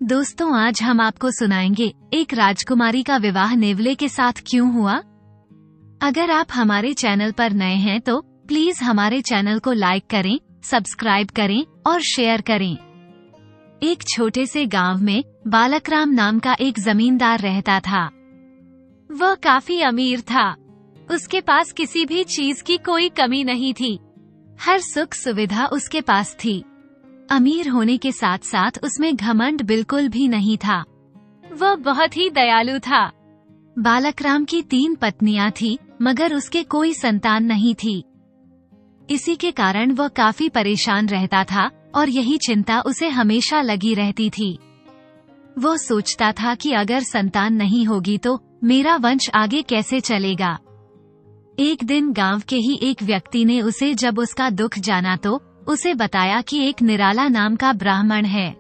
दोस्तों, आज हम आपको सुनाएंगे एक राजकुमारी का विवाह नेवले के साथ क्यों हुआ। अगर आप हमारे चैनल पर नए हैं तो प्लीज हमारे चैनल को लाइक करें, सब्सक्राइब करें और शेयर करें। एक छोटे से गांव में बालकराम नाम का एक जमींदार रहता था। वह काफी अमीर था। उसके पास किसी भी चीज की कोई कमी नहीं थी। हर सुख सुविधा उसके पास थी। अमीर होने के साथ साथ उसमें घमंड बिल्कुल भी नहीं था। वह बहुत ही दयालु था। बालकराम की 3 पत्नियां थी, मगर उसके कोई संतान नहीं थी। इसी के कारण वह काफी परेशान रहता था और यही चिंता उसे हमेशा लगी रहती थी। वो सोचता था कि अगर संतान नहीं होगी तो मेरा वंश आगे कैसे चलेगा। एक दिन गांव के ही एक व्यक्ति ने उसे जब उसका दुख जाना तो उसे बताया कि एक निराला नाम का ब्राह्मण है।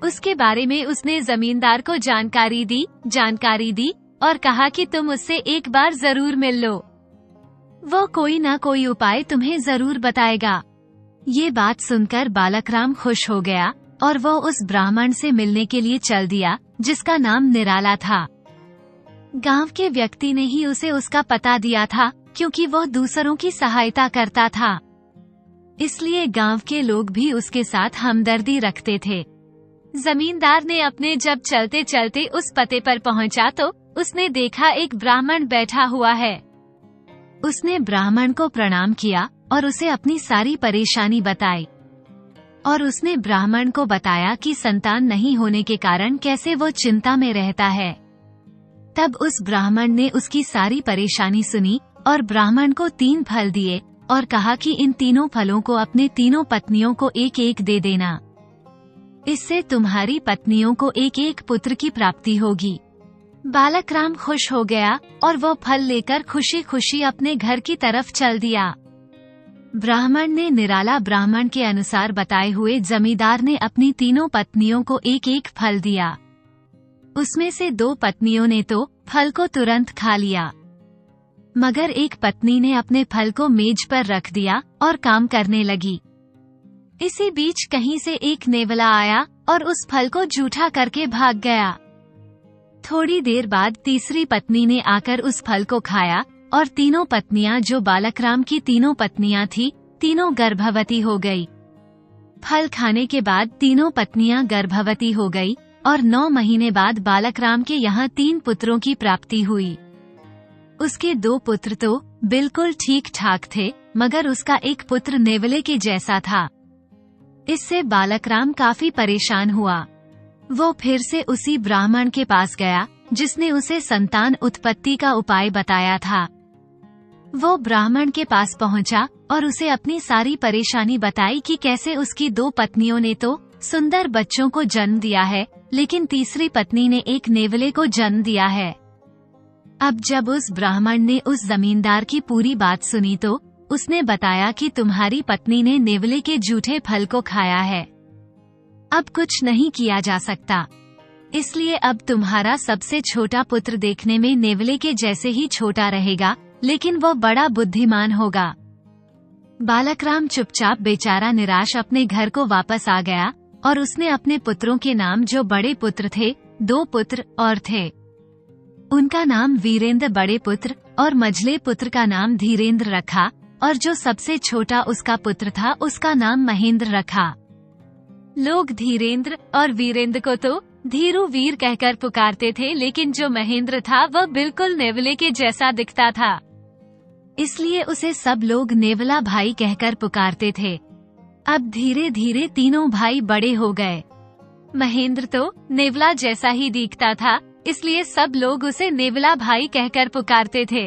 उसके बारे में उसने जमींदार को जानकारी दी और कहा कि तुम उससे एक बार जरूर मिल लो। वो कोई ना कोई उपाय तुम्हें जरूर बताएगा। ये बात सुनकर बालकराम खुश हो गया और वो उस ब्राह्मण से मिलने के लिए चल दिया, जिसका नाम निराला था। गांव के व्यक्ति ने ही उसे उसका पता दिया था, क्योंकि वो दूसरों की सहायता करता था। इसलिए गांव के लोग भी उसके साथ हमदर्दी रखते थे। जमींदार ने अपने जब चलते चलते उस पते पर पहुंचा तो उसने देखा एक ब्राह्मण बैठा हुआ है। उसने ब्राह्मण को प्रणाम किया और उसे अपनी सारी परेशानी बताई। और उसने ब्राह्मण को बताया कि संतान नहीं होने के कारण कैसे वो चिंता में रहता है। तब उस ब्राह्मण ने उसकी सारी परेशानी सुनी और ब्राह्मण को 3 फल दिए और कहा कि इन तीनों फलों को अपने तीनों पत्नियों को एक एक दे देना। इससे तुम्हारी पत्नियों को एक एक पुत्र की प्राप्ति होगी। बालकराम खुश हो गया और वो फल लेकर खुशी खुशी अपने घर की तरफ चल दिया। ब्राह्मण ने निराला ब्राह्मण के अनुसार बताए हुए जमींदार ने अपनी तीनों पत्नियों को एक एक फल दिया। उसमें से 2 पत्नियों ने तो फल को तुरंत खा लिया, मगर एक पत्नी ने अपने फल को मेज पर रख दिया और काम करने लगी। इसी बीच कहीं से एक नेवला आया और उस फल को जूठा करके भाग गया। थोड़ी देर बाद तीसरी पत्नी ने आकर उस फल को खाया और तीनों पत्नियां, जो बालकराम की तीनों पत्नियां थी, तीनों गर्भवती हो गई। फल खाने के बाद तीनों पत्नियां गर्भवती हो गई और 9 महीने बाद बालकराम के यहाँ 3 पुत्रों की प्राप्ति हुई। उसके 2 पुत्र तो बिल्कुल ठीक ठाक थे, मगर उसका एक पुत्र नेवले के जैसा था। इससे बालकराम काफी परेशान हुआ। वो फिर से उसी ब्राह्मण के पास गया जिसने उसे संतान उत्पत्ति का उपाय बताया था। वो ब्राह्मण के पास पहुंचा और उसे अपनी सारी परेशानी बताई कि कैसे उसकी 2 पत्नियों ने तो सुंदर बच्चों को जन्म दिया है, लेकिन तीसरी पत्नी ने एक नेवले को जन्म दिया है। अब जब उस ब्राह्मण ने उस जमींदार की पूरी बात सुनी तो उसने बताया कि तुम्हारी पत्नी ने नेवले के जूठे फल को खाया है। अब कुछ नहीं किया जा सकता, इसलिए अब तुम्हारा सबसे छोटा पुत्र देखने में नेवले के जैसे ही छोटा रहेगा, लेकिन वो बड़ा बुद्धिमान होगा। बालकराम चुपचाप बेचारा निराश अपने घर को वापस आ गया और उसने अपने पुत्रों के नाम, जो बड़े पुत्र थे, 2 पुत्र और थे, उनका नाम वीरेंद्र बड़े पुत्र और मझले पुत्र का नाम धीरेंद्र रखा, और जो सबसे छोटा उसका पुत्र था उसका नाम महेंद्र रखा। लोग धीरेंद्र और वीरेंद्र को तो धीरू वीर कहकर पुकारते थे, लेकिन जो महेंद्र था वह बिल्कुल नेवले के जैसा दिखता था, इसलिए उसे सब लोग नेवला भाई कहकर पुकारते थे। अब धीरे धीरे तीनों भाई बड़े हो गए। महेंद्र तो नेवला जैसा ही दिखता था, इसलिए सब लोग उसे नेवला भाई कहकर पुकारते थे।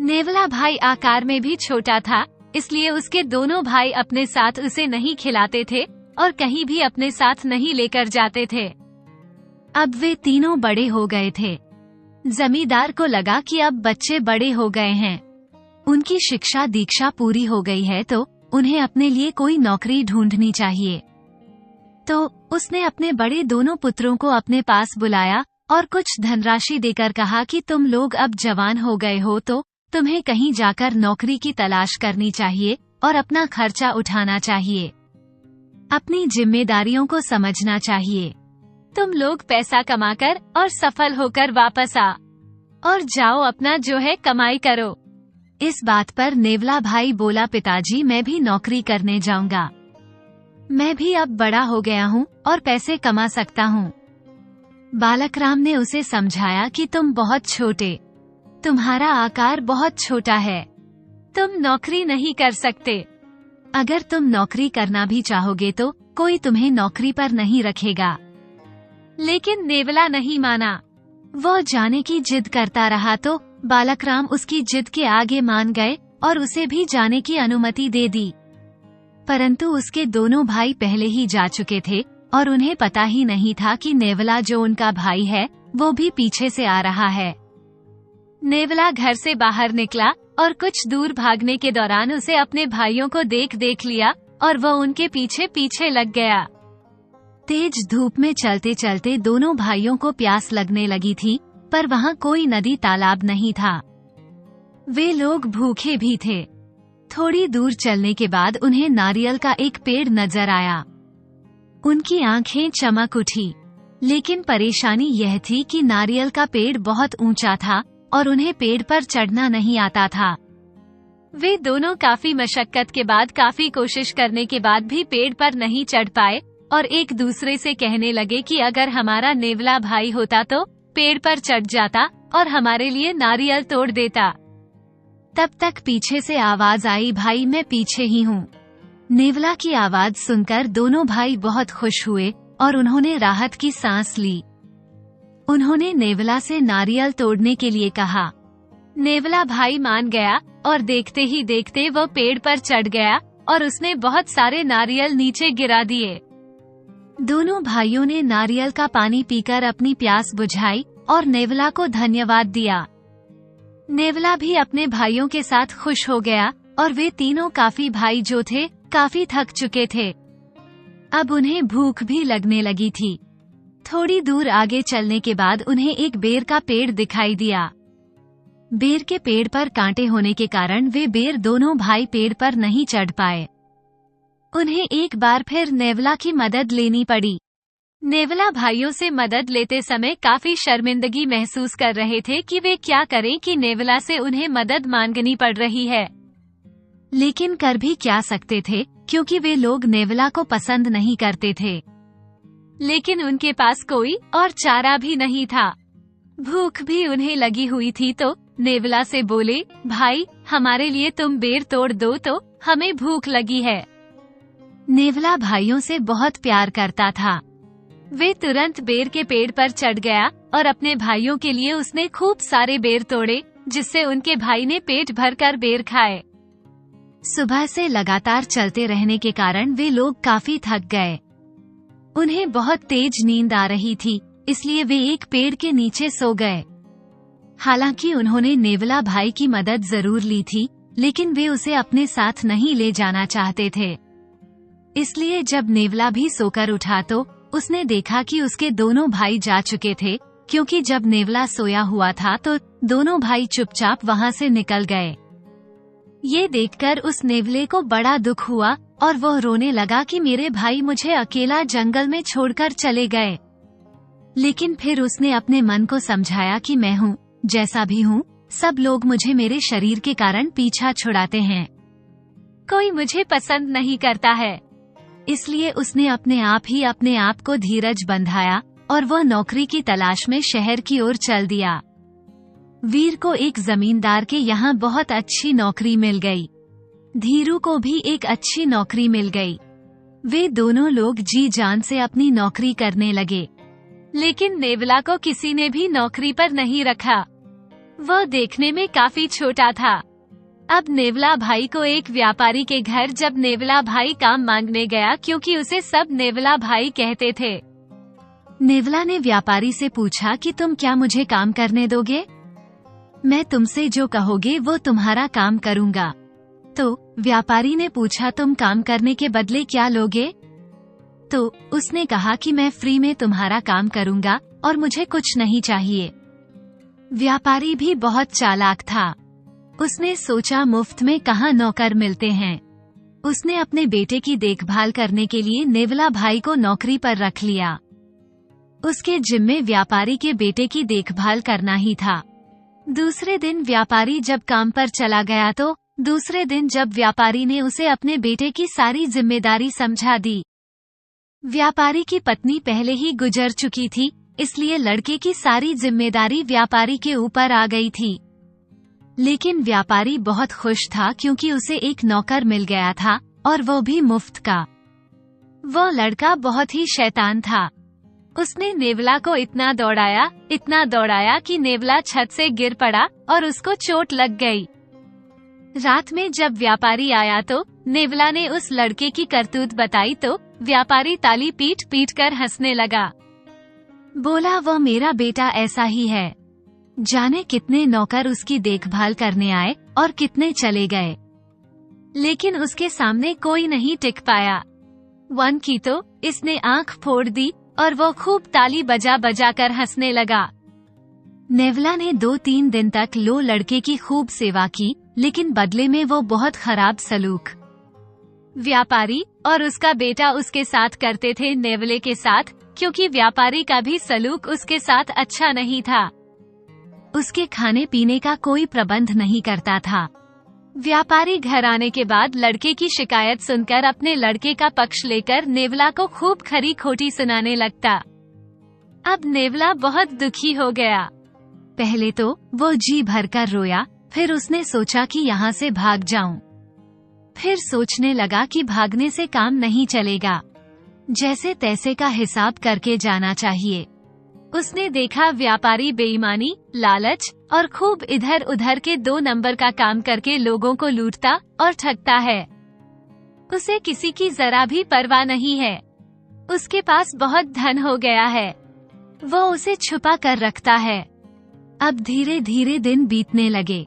नेवला भाई आकार में भी छोटा था, इसलिए उसके दोनों भाई अपने साथ उसे नहीं खिलाते थे और कहीं भी अपने साथ नहीं लेकर जाते थे। अब वे तीनों बड़े हो गए थे। जमींदार को लगा कि अब बच्चे बड़े हो गए हैं, उनकी शिक्षा दीक्षा पूरी हो गई है, तो उन्हें अपने लिए कोई नौकरी ढूंढनी चाहिए। तो उसने अपने बड़े दोनों पुत्रों को अपने पास बुलाया और कुछ धनराशि देकर कहा कि तुम लोग अब जवान हो गए हो, तो तुम्हें कहीं जाकर नौकरी की तलाश करनी चाहिए और अपना खर्चा उठाना चाहिए। अपनी जिम्मेदारियों को समझना चाहिए। तुम लोग पैसा कमाकर और सफल होकर वापस आ और जाओ, अपना जो है कमाई करो। इस बात पर नेवला भाई बोला, पिताजी मैं भी नौकरी करने जाऊंगा। मैं भी अब बड़ा हो गया हूँ और पैसे कमा सकता हूँ। बालक राम ने उसे समझाया कि तुम बहुत छोटे, तुम्हारा आकार बहुत छोटा है, तुम नौकरी नहीं कर सकते। अगर तुम नौकरी करना भी चाहोगे तो कोई तुम्हें नौकरी पर नहीं रखेगा। लेकिन नेवला नहीं माना। वो जाने की जिद करता रहा तो बालक राम उसकी जिद के आगे मान गए और उसे भी जाने की अनुमति दे दी। परंतु उसके दोनों भाई पहले ही जा चुके थे और उन्हें पता ही नहीं था कि नेवला जो उनका भाई है वो भी पीछे से आ रहा है। नेवला घर से बाहर निकला और कुछ दूर भागने के दौरान उसे अपने भाइयों को देख लिया और वह उनके पीछे पीछे लग गया। तेज धूप में चलते चलते दोनों भाइयों को प्यास लगने लगी थी, पर वहाँ कोई नदी तालाब नहीं था। वे लोग भूखे भी थे। थोड़ी दूर चलने के बाद उन्हें नारियल का एक पेड़ नजर आया। उनकी आंखें चमक उठी, लेकिन परेशानी यह थी कि नारियल का पेड़ बहुत ऊंचा था और उन्हें पेड़ पर चढ़ना नहीं आता था। वे दोनों काफी मशक्कत के बाद, काफी कोशिश करने के बाद भी पेड़ पर नहीं चढ़ पाए और एक दूसरे से कहने लगे कि अगर हमारा नेवला भाई होता तो पेड़ पर चढ़ जाता और हमारे लिए नारियल तोड़ देता। तब तक पीछे से आवाज आई, भाई मैं पीछे ही हूँ। नेवला की आवाज सुनकर दोनों भाई बहुत खुश हुए और उन्होंने राहत की सांस ली। उन्होंने नेवला से नारियल तोड़ने के लिए कहा। नेवला भाई मान गया और देखते ही देखते वह पेड़ पर चढ़ गया और उसने बहुत सारे नारियल नीचे गिरा दिए। दोनों भाइयों ने नारियल का पानी पीकर अपनी प्यास बुझाई और नेवला को धन्यवाद दिया। नेवला भी अपने भाइयों के साथ खुश हो गया और वे तीनों काफी भाई जो थे काफी थक चुके थे। अब उन्हें भूख भी लगने लगी थी। थोड़ी दूर आगे चलने के बाद उन्हें एक बेर का पेड़ दिखाई दिया। बेर के पेड़ पर कांटे होने के कारण वे बेर दोनों भाई पेड़ पर नहीं चढ़ पाए। उन्हें एक बार फिर नेवला की मदद लेनी पड़ी। नेवला भाइयों से मदद लेते समय काफी शर्मिंदगी महसूस कर रहे थे कि वे क्या करें कि नेवला से उन्हें मदद मांगनी पड़ रही है। लेकिन कर भी क्या सकते थे, क्योंकि वे लोग नेवला को पसंद नहीं करते थे। लेकिन उनके पास कोई और चारा भी नहीं था। भूख भी उन्हें लगी हुई थी तो नेवला से बोले, भाई हमारे लिए तुम बेर तोड़ दो तो हमें भूख लगी है। नेवला भाइयों से बहुत प्यार करता था। वे तुरंत बेर के पेड़ पर चढ़ गया और अपने भाइयों के लिए उसने खूब सारे बेर तोड़े, जिससे उनके भाई ने पेट भरकर बेर खाए। सुबह से लगातार चलते रहने के कारण वे लोग काफी थक गए। उन्हें बहुत तेज नींद आ रही थी, इसलिए वे एक पेड़ के नीचे सो गए। हालांकि उन्होंने नेवला भाई की मदद जरूर ली थी, लेकिन वे उसे अपने साथ नहीं ले जाना चाहते थे। इसलिए जब नेवला भी सोकर उठा तो उसने देखा कि उसके दोनों भाई जा चुके थे, क्योंकि जब नेवला सोया हुआ था तो दोनों भाई चुपचाप वहां से निकल गए। ये देखकर उस नेवले को बड़ा दुख हुआ और वह रोने लगा कि मेरे भाई मुझे अकेला जंगल में छोड़कर चले गए। लेकिन फिर उसने अपने मन को समझाया कि मैं हूँ, जैसा भी हूँ, सब लोग मुझे मेरे शरीर के कारण पीछा छुड़ाते हैं। कोई मुझे पसंद नहीं करता है। इसलिए उसने अपने आप को धीरज बंधाया और वह नौकरी की तलाश में शहर की ओर चल दिया। वीर को एक जमींदार के यहाँ बहुत अच्छी नौकरी मिल गई। धीरू को भी एक अच्छी नौकरी मिल गई। वे दोनों लोग जी जान से अपनी नौकरी करने लगे। लेकिन नेवला को किसी ने भी नौकरी पर नहीं रखा। वह देखने में काफी छोटा था। अब नेवला भाई को एक व्यापारी के घर जब नेवला भाई काम मांगने गया, क्योंकि उसे सब नेवला भाई कहते थे। नेवला ने व्यापारी से पूछा कि तुम क्या मुझे काम करने दोगे? मैं तुमसे जो कहोगे वो तुम्हारा काम करूँगा। तो व्यापारी ने पूछा, तुम काम करने के बदले क्या लोगे? तो उसने कहा कि मैं फ्री में तुम्हारा काम करूँगा और मुझे कुछ नहीं चाहिए। व्यापारी भी बहुत चालाक था। उसने सोचा मुफ्त में कहाँ नौकर मिलते हैं। उसने अपने बेटे की देखभाल करने के लिए नेवला भाई को नौकरी पर रख लिया। उसके जिम्मे व्यापारी के बेटे की देखभाल करना ही था। दूसरे दिन व्यापारी जब काम पर चला गया तो दूसरे दिन जब व्यापारी ने उसे अपने बेटे की सारी जिम्मेदारी समझा दी। व्यापारी की पत्नी पहले ही गुजर चुकी थी, इसलिए लड़के की सारी जिम्मेदारी व्यापारी के ऊपर आ गई थी। लेकिन व्यापारी बहुत खुश था क्योंकि उसे एक नौकर मिल गया था, और वो भी मुफ्त का। वो लड़का बहुत ही शैतान था। उसने नेवला को इतना दौड़ाया कि नेवला छत से गिर पड़ा और उसको चोट लग गई। रात में जब व्यापारी आया तो नेवला ने उस लड़के की करतूत बताई तो व्यापारी ताली पीट पीट कर हंसने लगा। बोला, वो मेरा बेटा ऐसा ही है। जाने कितने नौकर उसकी देखभाल करने आए और कितने चले गए, लेकिन उसके सामने कोई नहीं टिक पाया। वन की तो इसने आंख फोड़ दी और वो खूब ताली बजा बजा कर हंसने लगा। नेवला ने 2-3 दिन तक लो लड़के की खूब सेवा की, लेकिन बदले में वो बहुत खराब सलूक व्यापारी और उसका बेटा उसके साथ करते थे नेवले के साथ, क्योंकि व्यापारी का भी सलूक उसके साथ अच्छा नहीं था। उसके खाने पीने का कोई प्रबंध नहीं करता था। व्यापारी घर आने के बाद लड़के की शिकायत सुनकर अपने लड़के का पक्ष लेकर नेवला को खूब खरी खोटी सुनाने लगता। अब नेवला बहुत दुखी हो गया। पहले तो वो जी भरकर रोया, फिर उसने सोचा कि यहाँ से भाग जाऊं। फिर सोचने लगा कि भागने से काम नहीं चलेगा, जैसे तैसे का हिसाब करके जाना चाहिए। उसने देखा व्यापारी बेईमानी, लालच और खूब इधर उधर के 2 नंबर का काम करके लोगों को लूटता और ठगता है। उसे किसी की जरा भी परवाह नहीं है। उसके पास बहुत धन हो गया है, वो उसे छुपा कर रखता है। अब धीरे धीरे दिन बीतने लगे।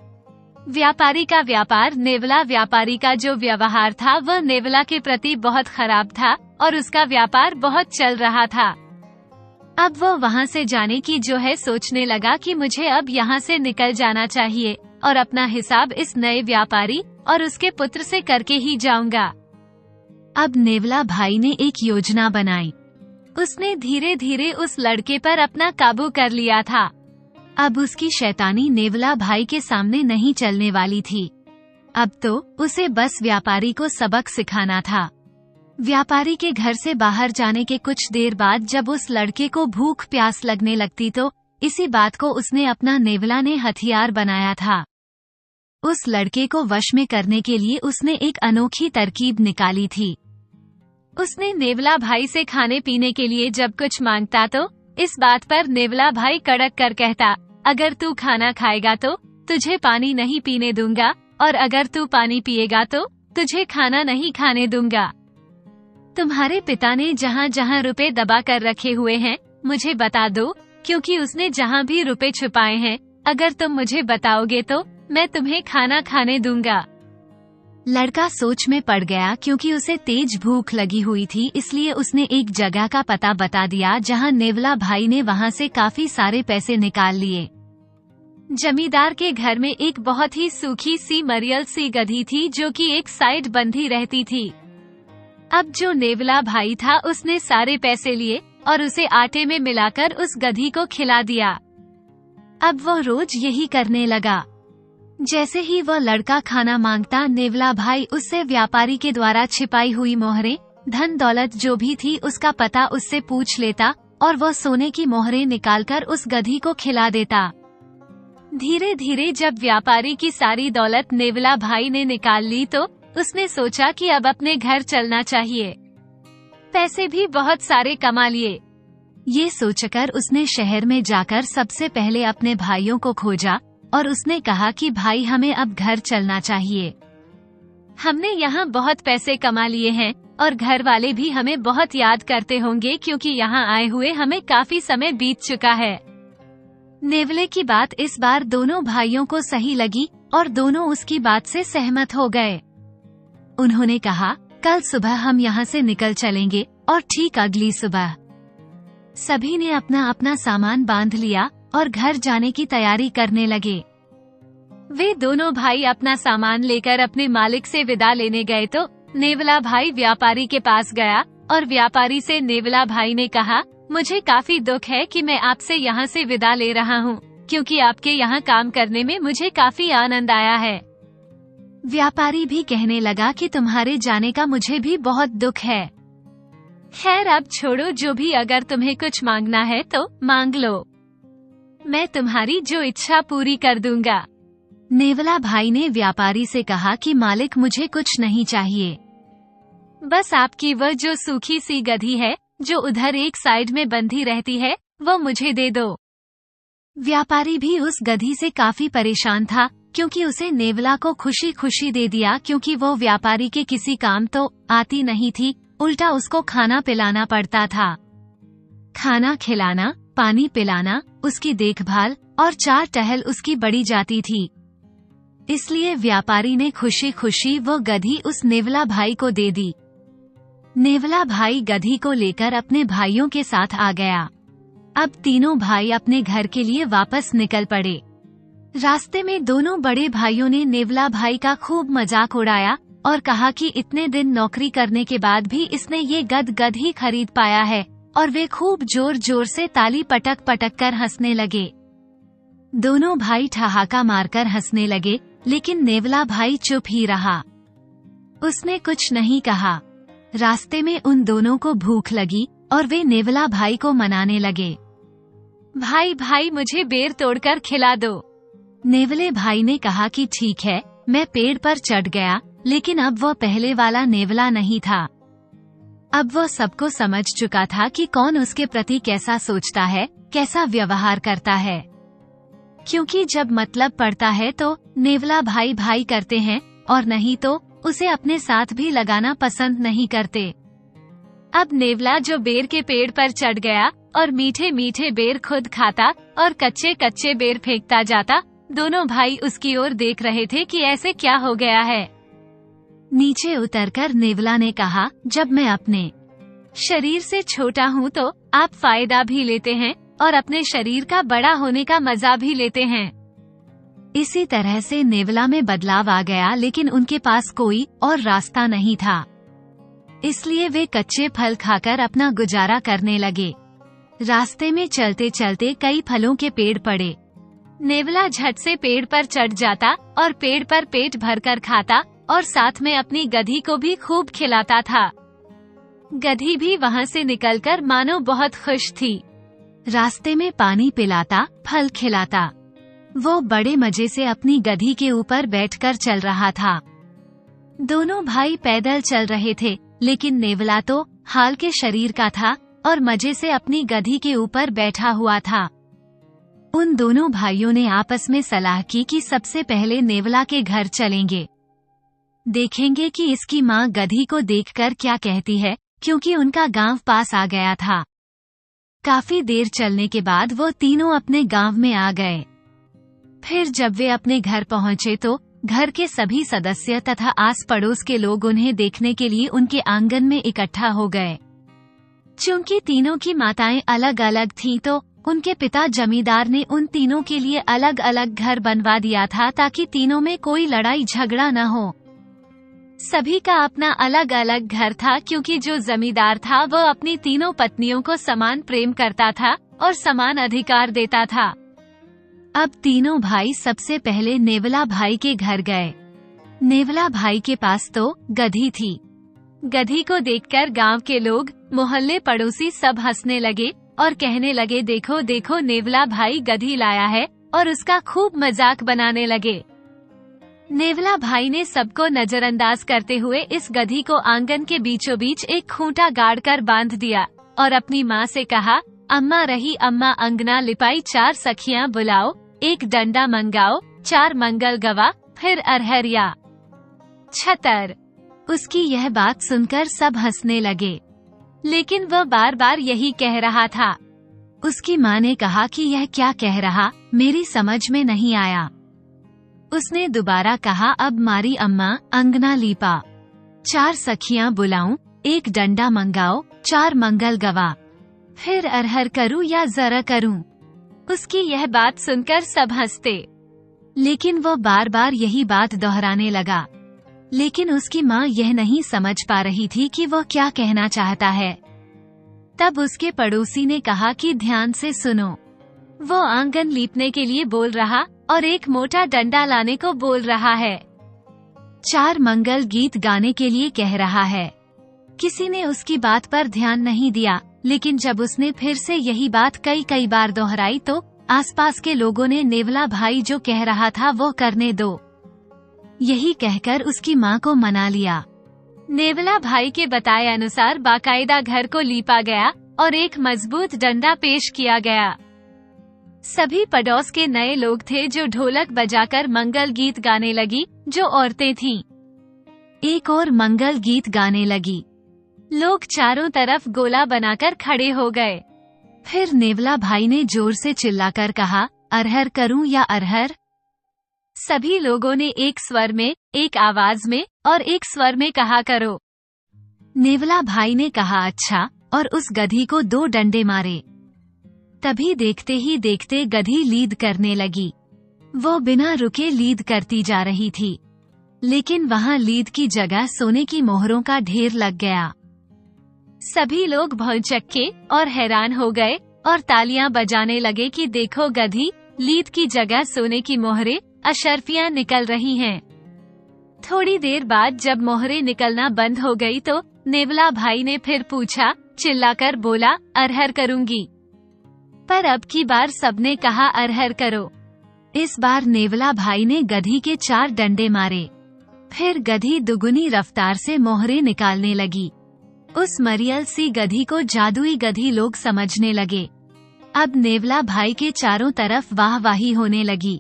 व्यापारी का व्यापार, नेवला व्यापारी का जो व्यवहार था वह नेवला के प्रति बहुत खराब था और उसका व्यापार बहुत चल रहा था। अब वो वहाँ से जाने की जो है सोचने लगा कि मुझे अब यहाँ से निकल जाना चाहिए और अपना हिसाब इस नए व्यापारी और उसके पुत्र से करके ही जाऊंगा। अब नेवला भाई ने एक योजना बनाई। उसने धीरे धीरे उस लड़के पर अपना काबू कर लिया था। अब उसकी शैतानी नेवला भाई के सामने नहीं चलने वाली थी। अब तो उसे बस व्यापारी को सबक सिखाना था। व्यापारी के घर से बाहर जाने के कुछ देर बाद जब उस लड़के को भूख प्यास लगने लगती तो इसी बात को उसने अपना नेवला ने हथियार बनाया था। उस लड़के को वश में करने के लिए उसने एक अनोखी तरकीब निकाली थी। उसने नेवला भाई से खाने पीने के लिए जब कुछ मांगता तो इस बात पर नेवला भाई कड़क कर कहता, अगर तू खाना खाएगा तो तुझे पानी नहीं पीने दूंगा, और अगर तू पानी पिएगा तो तुझे खाना नहीं खाने दूंगा। तुम्हारे पिता ने जहाँ जहाँ रुपए दबा कर रखे हुए हैं मुझे बता दो, क्योंकि उसने जहाँ भी रुपए छुपाए हैं अगर तुम मुझे बताओगे तो मैं तुम्हें खाना खाने दूंगा। लड़का सोच में पड़ गया, क्योंकि उसे तेज भूख लगी हुई थी, इसलिए उसने एक जगह का पता बता दिया जहाँ नेवला भाई ने वहाँ से काफी सारे पैसे निकाल लिए। जमींदार के घर में एक बहुत ही सूखी सी मरियल सी गधी थी जो कि एक साइड बंधी रहती थी। अब जो नेवला भाई था उसने सारे पैसे लिए और उसे आटे में मिलाकर उस गधी को खिला दिया। अब वो रोज यही करने लगा। जैसे ही वह लड़का खाना मांगता, नेवला भाई उससे व्यापारी के द्वारा छिपाई हुई मोहरें, धन दौलत जो भी थी उसका पता उससे पूछ लेता और वह सोने की मोहरें निकालकर उस गधी को खिला देता। धीरे धीरे जब व्यापारी की सारी दौलत नेवला भाई ने निकाल ली तो उसने सोचा कि अब अपने घर चलना चाहिए। पैसे भी बहुत सारे कमा लिए। ये सोचकर उसने शहर में जाकर सबसे पहले अपने भाइयों को खोजा और उसने कहा कि भाई, हमें अब घर चलना चाहिए। हमने यहाँ बहुत पैसे कमा लिए हैं और घर वाले भी हमें बहुत याद करते होंगे, क्योंकि यहाँ आए हुए हमें काफी समय बीत चुका है। नेवले की बात इस बार दोनों भाइयों को सही लगी और दोनों उसकी बात से सहमत हो गए। उन्होंने कहा, कल सुबह हम यहाँ से निकल चलेंगे। और ठीक अगली सुबह सभी ने अपना अपना सामान बांध लिया और घर जाने की तैयारी करने लगे। वे दोनों भाई अपना सामान लेकर अपने मालिक से विदा लेने गए तो नेवला भाई व्यापारी के पास गया और व्यापारी से नेवला भाई ने कहा, मुझे काफी दुख है कि मैं आपसे यहाँ से विदा ले रहा हूँ, क्योंकि आपके यहाँ काम करने में मुझे काफी आनंद आया है। व्यापारी भी कहने लगा कि तुम्हारे जाने का मुझे भी बहुत दुख है। खैर अब छोड़ो जो भी, अगर तुम्हें कुछ मांगना है तो मांग लो, मैं तुम्हारी जो इच्छा पूरी कर दूंगा। नेवला भाई ने व्यापारी से कहा कि मालिक मुझे कुछ नहीं चाहिए, बस आपकी वह जो सूखी सी गधी है जो उधर एक साइड में बंधी रहती है वो मुझे दे दो। व्यापारी भी उस गधी से काफी परेशान था, क्योंकि उसे नेवला को खुशी खुशी दे दिया, क्योंकि वो व्यापारी के किसी काम तो आती नहीं थी, उल्टा उसको खाना पिलाना पड़ता था। खाना खिलाना, पानी पिलाना, उसकी देखभाल और चार टहल उसकी बड़ी जाती थी। इसलिए व्यापारी ने खुशी खुशी वो गधी उस नेवला भाई को दे दी। नेवला भाई गधी को लेकर अपने भाइयों के साथ आ गया। अब तीनों भाई अपने घर के लिए वापस निकल पड़े। रास्ते में दोनों बड़े भाइयों ने नेवला भाई का खूब मजाक उड़ाया और कहा कि इतने दिन नौकरी करने के बाद भी इसने ये गधी खरीद पाया है, और वे खूब जोर जोर से ताली पटक पटक कर हंसने लगे। दोनों भाई ठहाका मारकर हंसने लगे, लेकिन नेवला भाई चुप ही रहा, उसने कुछ नहीं कहा। रास्ते में उन दोनों को भूख लगी और वे नेवला भाई को मनाने लगे। भाई भाई मुझे बेर तोड़कर खिला दो। नेवले भाई ने कहा कि ठीक है, मैं पेड़ पर चढ़ गया, लेकिन अब वो पहले वाला नेवला नहीं था। अब वो सबको समझ चुका था कि कौन उसके प्रति कैसा सोचता है, कैसा व्यवहार करता है, क्योंकि जब मतलब पड़ता है तो नेवला भाई भाई करते हैं, और नहीं तो उसे अपने साथ भी लगाना पसंद नहीं करते। अब नेवला जो बेर के पेड़ पर चढ़ गया और मीठे मीठे बेर खुद खाता और कच्चे कच्चे बेर फेंकता जाता, दोनों भाई उसकी ओर देख रहे थे कि ऐसे क्या हो गया है। नीचे उतरकर नेवला ने कहा, जब मैं अपने शरीर से छोटा हूँ तो आप फायदा भी लेते हैं और अपने शरीर का बड़ा होने का मजा भी लेते हैं। इसी तरह से नेवला में बदलाव आ गया, लेकिन उनके पास कोई और रास्ता नहीं था, इसलिए वे कच्चे फल खाकर अपना गुजारा करने लगे। रास्ते में चलते चलते कई फलों के पेड़ पड़े। नेवला झट से पेड़ पर चढ़ जाता और पेड़ पर पेट भरकर खाता और साथ में अपनी गधी को भी खूब खिलाता था। गधी भी वहाँ से निकलकर मानो बहुत खुश थी। रास्ते में पानी पिलाता, फल खिलाता, वो बड़े मजे से अपनी गधी के ऊपर बैठकर चल रहा था। दोनों भाई पैदल चल रहे थे, लेकिन नेवला तो हाल के शरीर का था और मजे से अपनी गधी के ऊपर बैठा हुआ था। उन दोनों भाइयों ने आपस में सलाह की कि सबसे पहले नेवला के घर चलेंगे, देखेंगे कि इसकी माँ गधी को देखकर क्या कहती है, क्योंकि उनका गांव पास आ गया था। काफी देर चलने के बाद वो तीनों अपने गांव में आ गए। फिर जब वे अपने घर पहुंचे तो घर के सभी सदस्य तथा आस पड़ोस के लोग उन्हें देखने के लिए उनके आंगन में इकट्ठा हो गए। चूंकि तीनों की माताएं अलग अलग थीं, तो उनके पिता जमींदार ने उन तीनों के लिए अलग अलग घर बनवा दिया था, ताकि तीनों में कोई लड़ाई झगड़ा न हो। सभी का अपना अलग अलग घर था, क्योंकि जो जमींदार था वह अपनी तीनों पत्नियों को समान प्रेम करता था और समान अधिकार देता था। अब तीनों भाई सबसे पहले नेवला भाई के घर गए। नेवला भाई के पास तो गधी थी। गधी को देखकर गांव के लोग, मोहल्ले पड़ोसी सब हंसने लगे और कहने लगे, देखो देखो नेवला भाई गधी लाया है, और उसका खूब मजाक बनाने लगे। नेवला भाई ने सबको नजरअंदाज करते हुए इस गधी को आंगन के बीचों बीच एक खूंटा गाड़ कर बांध दिया और अपनी माँ से कहा, अम्मा रही अम्मा अंगना लिपाई, 4 सखियां बुलाओ, एक डंडा मंगाओ, 4 मंगल गवा, फिर अरहरिया छतर। उसकी यह बात सुनकर सब हंसने लगे, लेकिन वह बार बार यही कह रहा था। उसकी माँ ने कहा कि यह क्या कह रहा, मेरी समझ में नहीं आया। उसने दोबारा कहा, अब मारी अम्मा अंगना लीपा, 4 सखियां बुलाऊं, एक डंडा मंगाओ, 4 मंगल गवा, फिर अरहर करूं या जरा करूं। उसकी यह बात सुनकर सब हंसते, लेकिन वो बार बार यही बात दोहराने लगा। लेकिन उसकी माँ यह नहीं समझ पा रही थी कि वो क्या कहना चाहता है। तब उसके पड़ोसी ने कहा कि ध्यान से सुनो। वो आंगन लीपने के लिए बोल रहा और एक मोटा डंडा लाने को बोल रहा है। 4 मंगल गीत गाने के लिए कह रहा है। किसी ने उसकी बात पर ध्यान नहीं दिया, लेकिन जब उसने फिर से यही बात कई बार दोहराई तो आसपास के लोगों ने नेवला भाई जो कह रहा था वो करने दो, यही कहकर उसकी माँ को मना लिया। नेवला भाई के बताए अनुसार बाकायदा घर को लीपा गया और एक मजबूत डंडा पेश किया गया। सभी पड़ोस के नए लोग थे जो ढोलक बजाकर मंगल गीत गाने लगी, जो औरतें थीं। एक और मंगल गीत गाने लगी। लोग चारों तरफ गोला बनाकर खड़े हो गए। फिर नेवला भाई ने जोर से चिल्लाकर कहा, अरहर करूं या अरहर? सभी लोगों ने एक स्वर में, एक आवाज में और एक स्वर में कहा करो। नेवला भाई ने कहा अच्छा, और उस गधी को 2 डंडे मारे। तभी देखते ही देखते गधी लीद करने लगी। वो बिना रुके लीद करती जा रही थी, लेकिन वहाँ लीद की जगह सोने की मोहरों का ढेर लग गया। सभी लोग भौचक्के और हैरान हो गए और तालियां बजाने लगे कि देखो गधी, लीद की जगह सोने की मोहरें, अशर्फियां निकल रही हैं। थोड़ी देर बाद जब मोहरें निकलना बंद हो गई तो नेवला भाई ने फिर पूछा, चिल्लाकर बोला, अरहर करूंगी। पर अब की बार सबने कहा अरहर करो। इस बार नेवला भाई ने गधी के 4 डंडे मारे। फिर गधी दुगुनी रफ्तार से मोहरें निकालने लगी। उस मरियल सी गधी को जादुई गधी लोग समझने लगे। अब नेवला भाई के चारों तरफ वाहवाही होने लगी।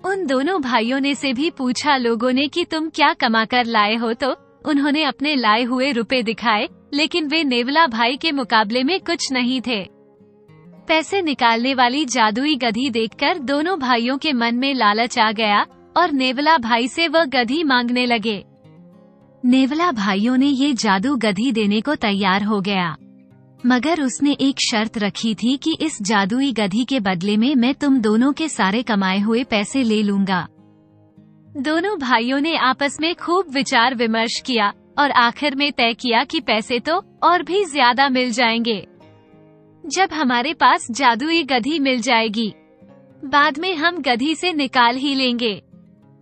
उन दोनों भाइयों ने से भी पूछा लोगों ने कि तुम क्या कमाकर लाए हो, तो उन्होंने अपने लाए हुए रुपए दिखाए, लेकिन वे नेवला भाई के मुकाबले में कुछ नहीं थे। पैसे निकालने वाली जादुई गधी देखकर दोनों भाइयों के मन में लालच आ गया और नेवला भाई से वह गधी मांगने लगे। नेवला भाइयों ने ये जादू गधी देने को तैयार हो गया, मगर उसने एक शर्त रखी थी कि इस जादुई गधी के बदले में मैं तुम दोनों के सारे कमाए हुए पैसे ले लूंगा। दोनों भाइयों ने आपस में खूब विचार विमर्श किया और आखिर में तय किया कि पैसे तो और भी ज्यादा मिल जाएंगे जब हमारे पास जादुई गधी मिल जाएगी। बाद में हम गधी से निकाल ही लेंगे।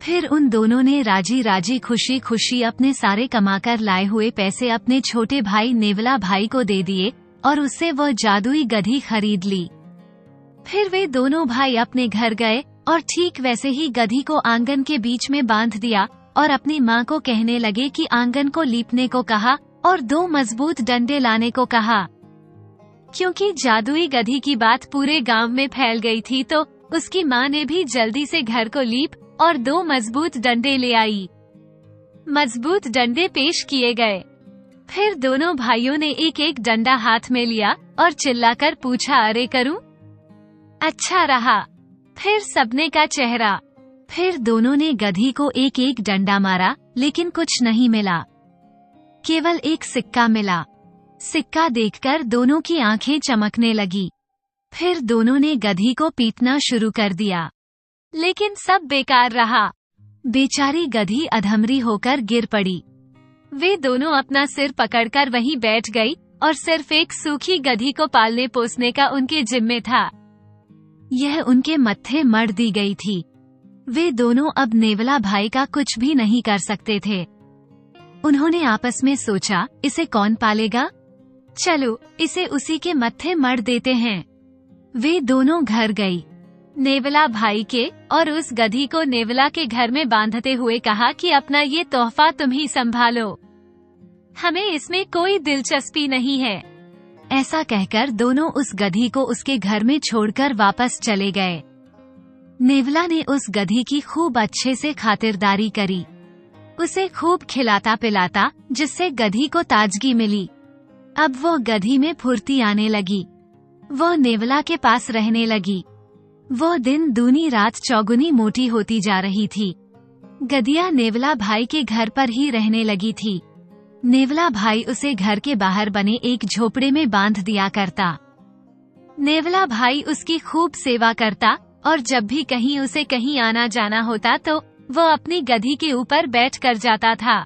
फिर उन दोनों ने राजी राजी खुशी खुशी अपने सारे कमाकर लाए हुए पैसे अपने छोटे भाई नेवला भाई को दे दिए और उससे वह जादुई गधी खरीद ली। फिर वे दोनों भाई अपने घर गए और ठीक वैसे ही गधी को आंगन के बीच में बांध दिया और अपनी माँ को कहने लगे कि आंगन को लीपने को कहा और 2 मजबूत डंडे लाने को कहा। क्योंकि जादुई गधी की बात पूरे गांव में फैल गई थी तो उसकी माँ ने भी जल्दी से घर को लीप और 2 मजबूत डंडे ले आई। मजबूत डंडे पेश किए गए। फिर दोनों भाइयों ने एक एक डंडा हाथ में लिया और चिल्लाकर पूछा, अरे करूं? अच्छा रहा। फिर सबने का चेहरा। फिर दोनों ने गधी को एक एक डंडा मारा, लेकिन कुछ नहीं मिला। केवल एक सिक्का मिला। सिक्का देखकर दोनों की आंखें चमकने लगी। फिर दोनों ने गधी को पीटना शुरू कर दिया, लेकिन सब बेकार रहा। बेचारी गधी अधमरी होकर गिर पड़ी। वे दोनों अपना सिर पकड़कर वहीं बैठ गई और सिर्फ एक सूखी गधी को पालने पोसने का उनके जिम्मे था। यह उनके मत्थे मढ़ दी गई थी। वे दोनों अब नेवला भाई का कुछ भी नहीं कर सकते थे। उन्होंने आपस में सोचा, इसे कौन पालेगा? चलो इसे उसी के मत्थे मढ़ देते हैं। वे दोनों घर गई। नेवला भाई के और उस गधी को नेवला के घर में बांधते हुए कहा कि अपना ये तोहफा तुम ही संभालो, हमें इसमें कोई दिलचस्पी नहीं है। ऐसा कहकर दोनों उस गधी को उसके घर में छोड़कर वापस चले गए। नेवला ने उस गधी की खूब अच्छे से खातिरदारी करी, उसे खूब खिलाता पिलाता, जिससे गधी को ताजगी मिली। अब वो गधी में फुर्ती आने लगी। वो नेवला के पास रहने लगी। वो दिन दूनी रात चौगुनी मोटी होती जा रही थी। गधिया नेवला भाई के घर पर ही रहने लगी थी। नेवला भाई उसे घर के बाहर बने एक झोपड़े में बांध दिया करता। नेवला भाई उसकी खूब सेवा करता और जब भी कहीं उसे कहीं आना जाना होता तो वो अपनी गधी के ऊपर बैठ कर जाता था।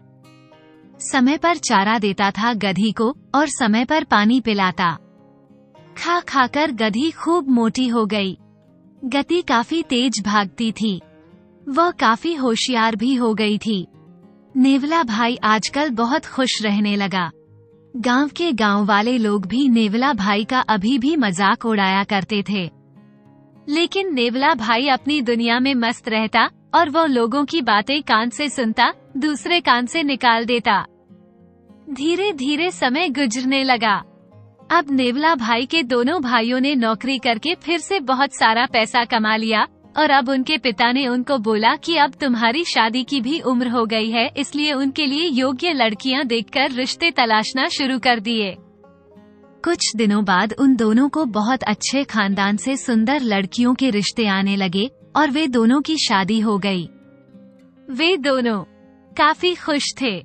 समय पर चारा देता था गधी को और समय पर पानी पिलाता। खा खाकर गधी खूब मोटी हो गई। गति काफी तेज भागती थी। वह काफी होशियार भी हो गई थी। नेवला भाई आजकल बहुत खुश रहने लगा। गांव के गांव वाले लोग भी नेवला भाई का अभी भी मजाक उड़ाया करते थे। लेकिन नेवला भाई अपनी दुनिया में मस्त रहता और वो लोगों की बातें कान से सुनता, दूसरे कान से निकाल देता। धीरे धीरे समय गुजरने लगा। अब नेवला भाई के दोनों भाइयों ने नौकरी करके फिर से बहुत सारा पैसा कमा लिया और अब उनके पिता ने उनको बोला कि अब तुम्हारी शादी की भी उम्र हो गई है, इसलिए उनके लिए योग्य लड़कियां देखकर रिश्ते तलाशना शुरू कर दिए। कुछ दिनों बाद उन दोनों को बहुत अच्छे खानदान से सुंदर लड़कियों के रिश्ते आने लगे और वे दोनों की शादी हो गई। वे दोनों काफी खुश थे।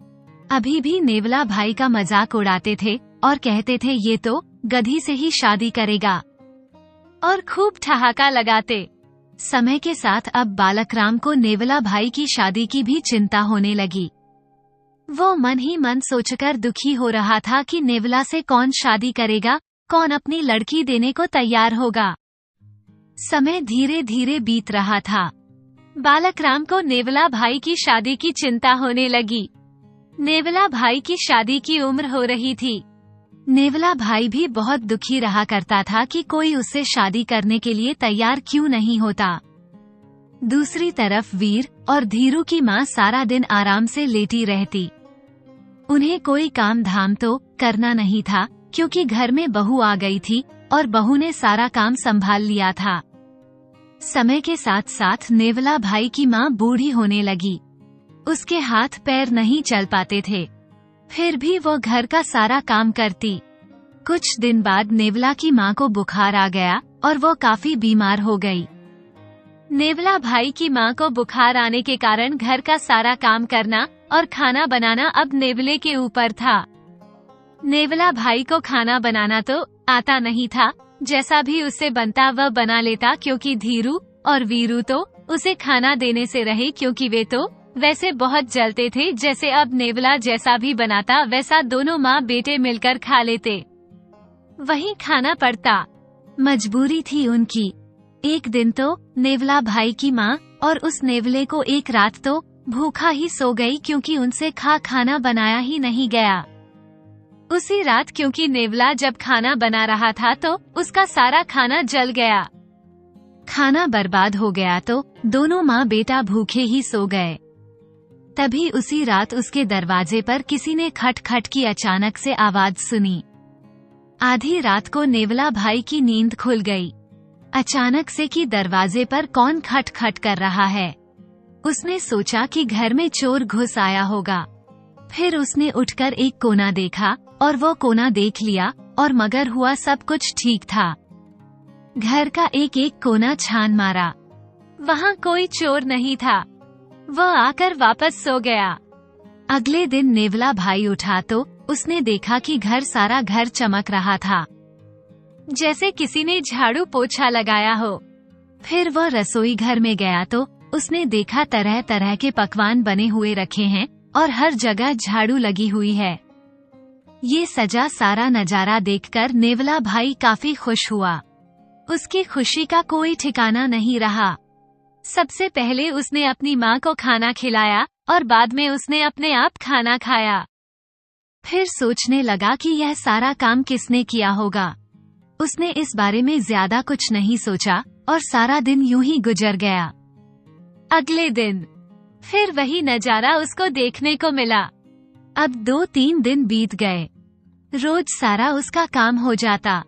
अभी भी नेवला भाई का मजाक उड़ाते थे और कहते थे ये तो गधी से ही शादी करेगा, और खूब ठहाका लगाते। समय के साथ अब बालकराम को नेवला भाई की शादी की भी चिंता होने लगी। वो मन ही मन सोचकर दुखी हो रहा था कि नेवला से कौन शादी करेगा, कौन अपनी लड़की देने को तैयार होगा। समय धीरे धीरे बीत रहा था। बालकराम को नेवला भाई की शादी की चिंता होने लगी। नेवला भाई की शादी की उम्र हो रही थी। नेवला भाई भी बहुत दुखी रहा करता था कि कोई उससे शादी करने के लिए तैयार क्यों नहीं होता। दूसरी तरफ वीर और धीरू की माँ सारा दिन आराम से लेटी रहती। उन्हें कोई काम धाम तो करना नहीं था क्योंकि घर में बहू आ गई थी और बहू ने सारा काम संभाल लिया था। समय के साथ साथ नेवला भाई की माँ बूढ़ी होने लगी। उसके हाथ पैर नहीं चल पाते थे, फिर भी वो घर का सारा काम करती। कुछ दिन बाद नेवला की माँ को बुखार आ गया और वो काफी बीमार हो गई। नेवला भाई की माँ को बुखार आने के कारण घर का सारा काम करना और खाना बनाना अब नेवले के ऊपर था। नेवला भाई को खाना बनाना तो आता नहीं था, जैसा भी उससे बनता वह बना लेता क्योंकि धीरू और वीरू तो उसे खाना देने से रहे क्योंकि वे तो वैसे बहुत जलते थे। जैसे अब नेवला जैसा भी बनाता वैसा दोनों माँ बेटे मिलकर खा लेते। वहीं खाना पड़ता, मजबूरी थी उनकी। एक दिन तो नेवला भाई की माँ और उस नेवले को एक रात तो भूखा ही सो गई क्योंकि उनसे खाना बनाया ही नहीं गया। उसी रात क्योंकि नेवला जब खाना बना रहा था तो उसका सारा खाना जल गया। खाना बर्बाद हो गया तो दोनों माँ बेटा भूखे ही सो गए। तभी उसी रात उसके दरवाजे पर किसी ने खट खट की अचानक से आवाज सुनी। आधी रात को नेवला भाई की नींद खुल गई। अचानक से कि दरवाजे पर कौन खट खट कर रहा है। उसने सोचा कि घर में चोर घुस आया होगा। फिर उसने उठकर एक कोना देखा और वो कोना देख लिया और मगर हुआ सब कुछ ठीक था। घर का एक एक कोना छान मारा, वहाँ कोई चोर नहीं था। वह आकर वापस सो गया। अगले दिन नेवला भाई उठा तो उसने देखा कि सारा घर चमक रहा था, जैसे किसी ने झाड़ू पोछा लगाया हो। फिर वह रसोई घर में गया तो उसने देखा तरह तरह के पकवान बने हुए रखे हैं और हर जगह झाड़ू लगी हुई है। ये सजा सारा नजारा देखकर नेवला भाई काफी खुश हुआ। उसकी खुशी का कोई ठिकाना नहीं रहा। सबसे पहले उसने अपनी माँ को खाना खिलाया और बाद में उसने अपने आप खाना खाया। फिर सोचने लगा कि यह सारा काम किसने किया होगा। उसने इस बारे में ज्यादा कुछ नहीं सोचा और सारा दिन यूं ही गुजर गया। अगले दिन फिर वही नजारा उसको देखने को मिला। अब 2-3 दिन बीत गए। रोज सारा उसका काम हो जाता।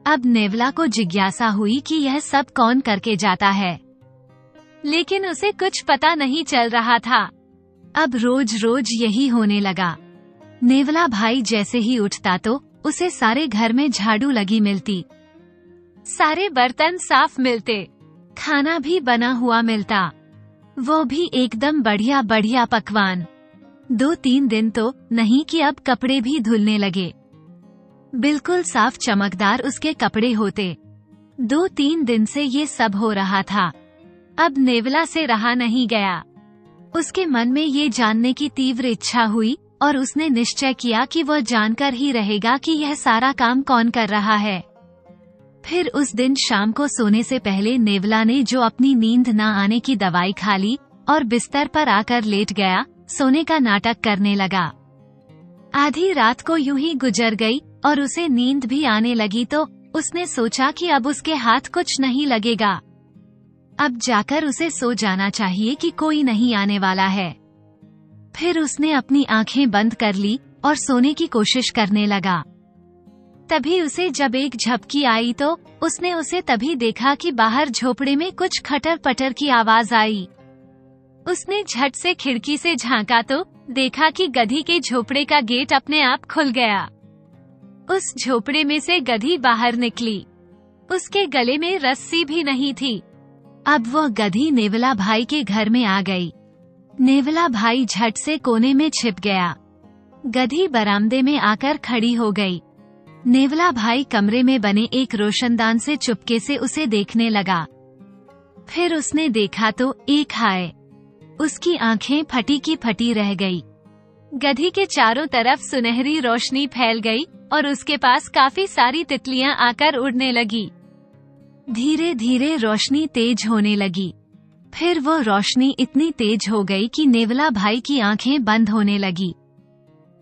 अब नेवला को जिज्ञासा हुई कि यह सब कौन करके जाता है, लेकिन उसे कुछ पता नहीं चल रहा था। अब रोज रोज यही होने लगा। नेवला भाई जैसे ही उठता तो उसे सारे घर में झाड़ू लगी मिलती, सारे बर्तन साफ मिलते, खाना भी बना हुआ मिलता, वो भी एकदम बढ़िया बढ़िया पकवान। 2-3 दिन तो नहीं कि अब कपड़े भी धुलने लगे। बिल्कुल साफ चमकदार उसके कपड़े होते। 2-3 दिन से ये सब हो रहा था। अब नेवला से रहा नहीं गया। उसके मन में ये जानने की तीव्र इच्छा हुई और उसने निश्चय किया कि वह जानकर ही रहेगा कि यह सारा काम कौन कर रहा है। फिर उस दिन शाम को सोने से पहले नेवला ने जो अपनी नींद न आने की दवाई खा ली और बिस्तर पर आकर लेट गया, सोने का नाटक करने लगा। आधी रात को यूं ही गुजर गई और उसे नींद भी आने लगी तो उसने सोचा कि अब उसके हाथ कुछ नहीं लगेगा, अब जाकर उसे सो जाना चाहिए कि कोई नहीं आने वाला है। फिर उसने अपनी आंखें बंद कर ली और सोने की कोशिश करने लगा। तभी उसे जब एक झपकी आई तो उसने उसे तभी देखा कि बाहर झोपड़े में कुछ खटर पटर की आवाज आई। उसने झट से खिड़की से झांका तो देखा कि गधी के झोपड़े का गेट अपने आप खुल गया। उस झोपड़े में से गधी बाहर निकली। उसके गले में रस्सी भी नहीं थी। अब वह गधी नेवला भाई के घर में आ गई। नेवला भाई झट से कोने में छिप गया। गधी बरामदे में आकर खड़ी हो गई। नेवला भाई कमरे में बने एक रोशनदान से चुपके से उसे देखने लगा। फिर उसने देखा तो एक हाय, उसकी आंखें फटी की फटी रह गई। गधी के चारों तरफ सुनहरी रोशनी फैल गई और उसके पास काफी सारी तितलियां आकर उड़ने लगी। धीरे धीरे रोशनी तेज होने लगी। फिर वो रोशनी इतनी तेज हो गई कि नेवला भाई की आंखें बंद होने लगी।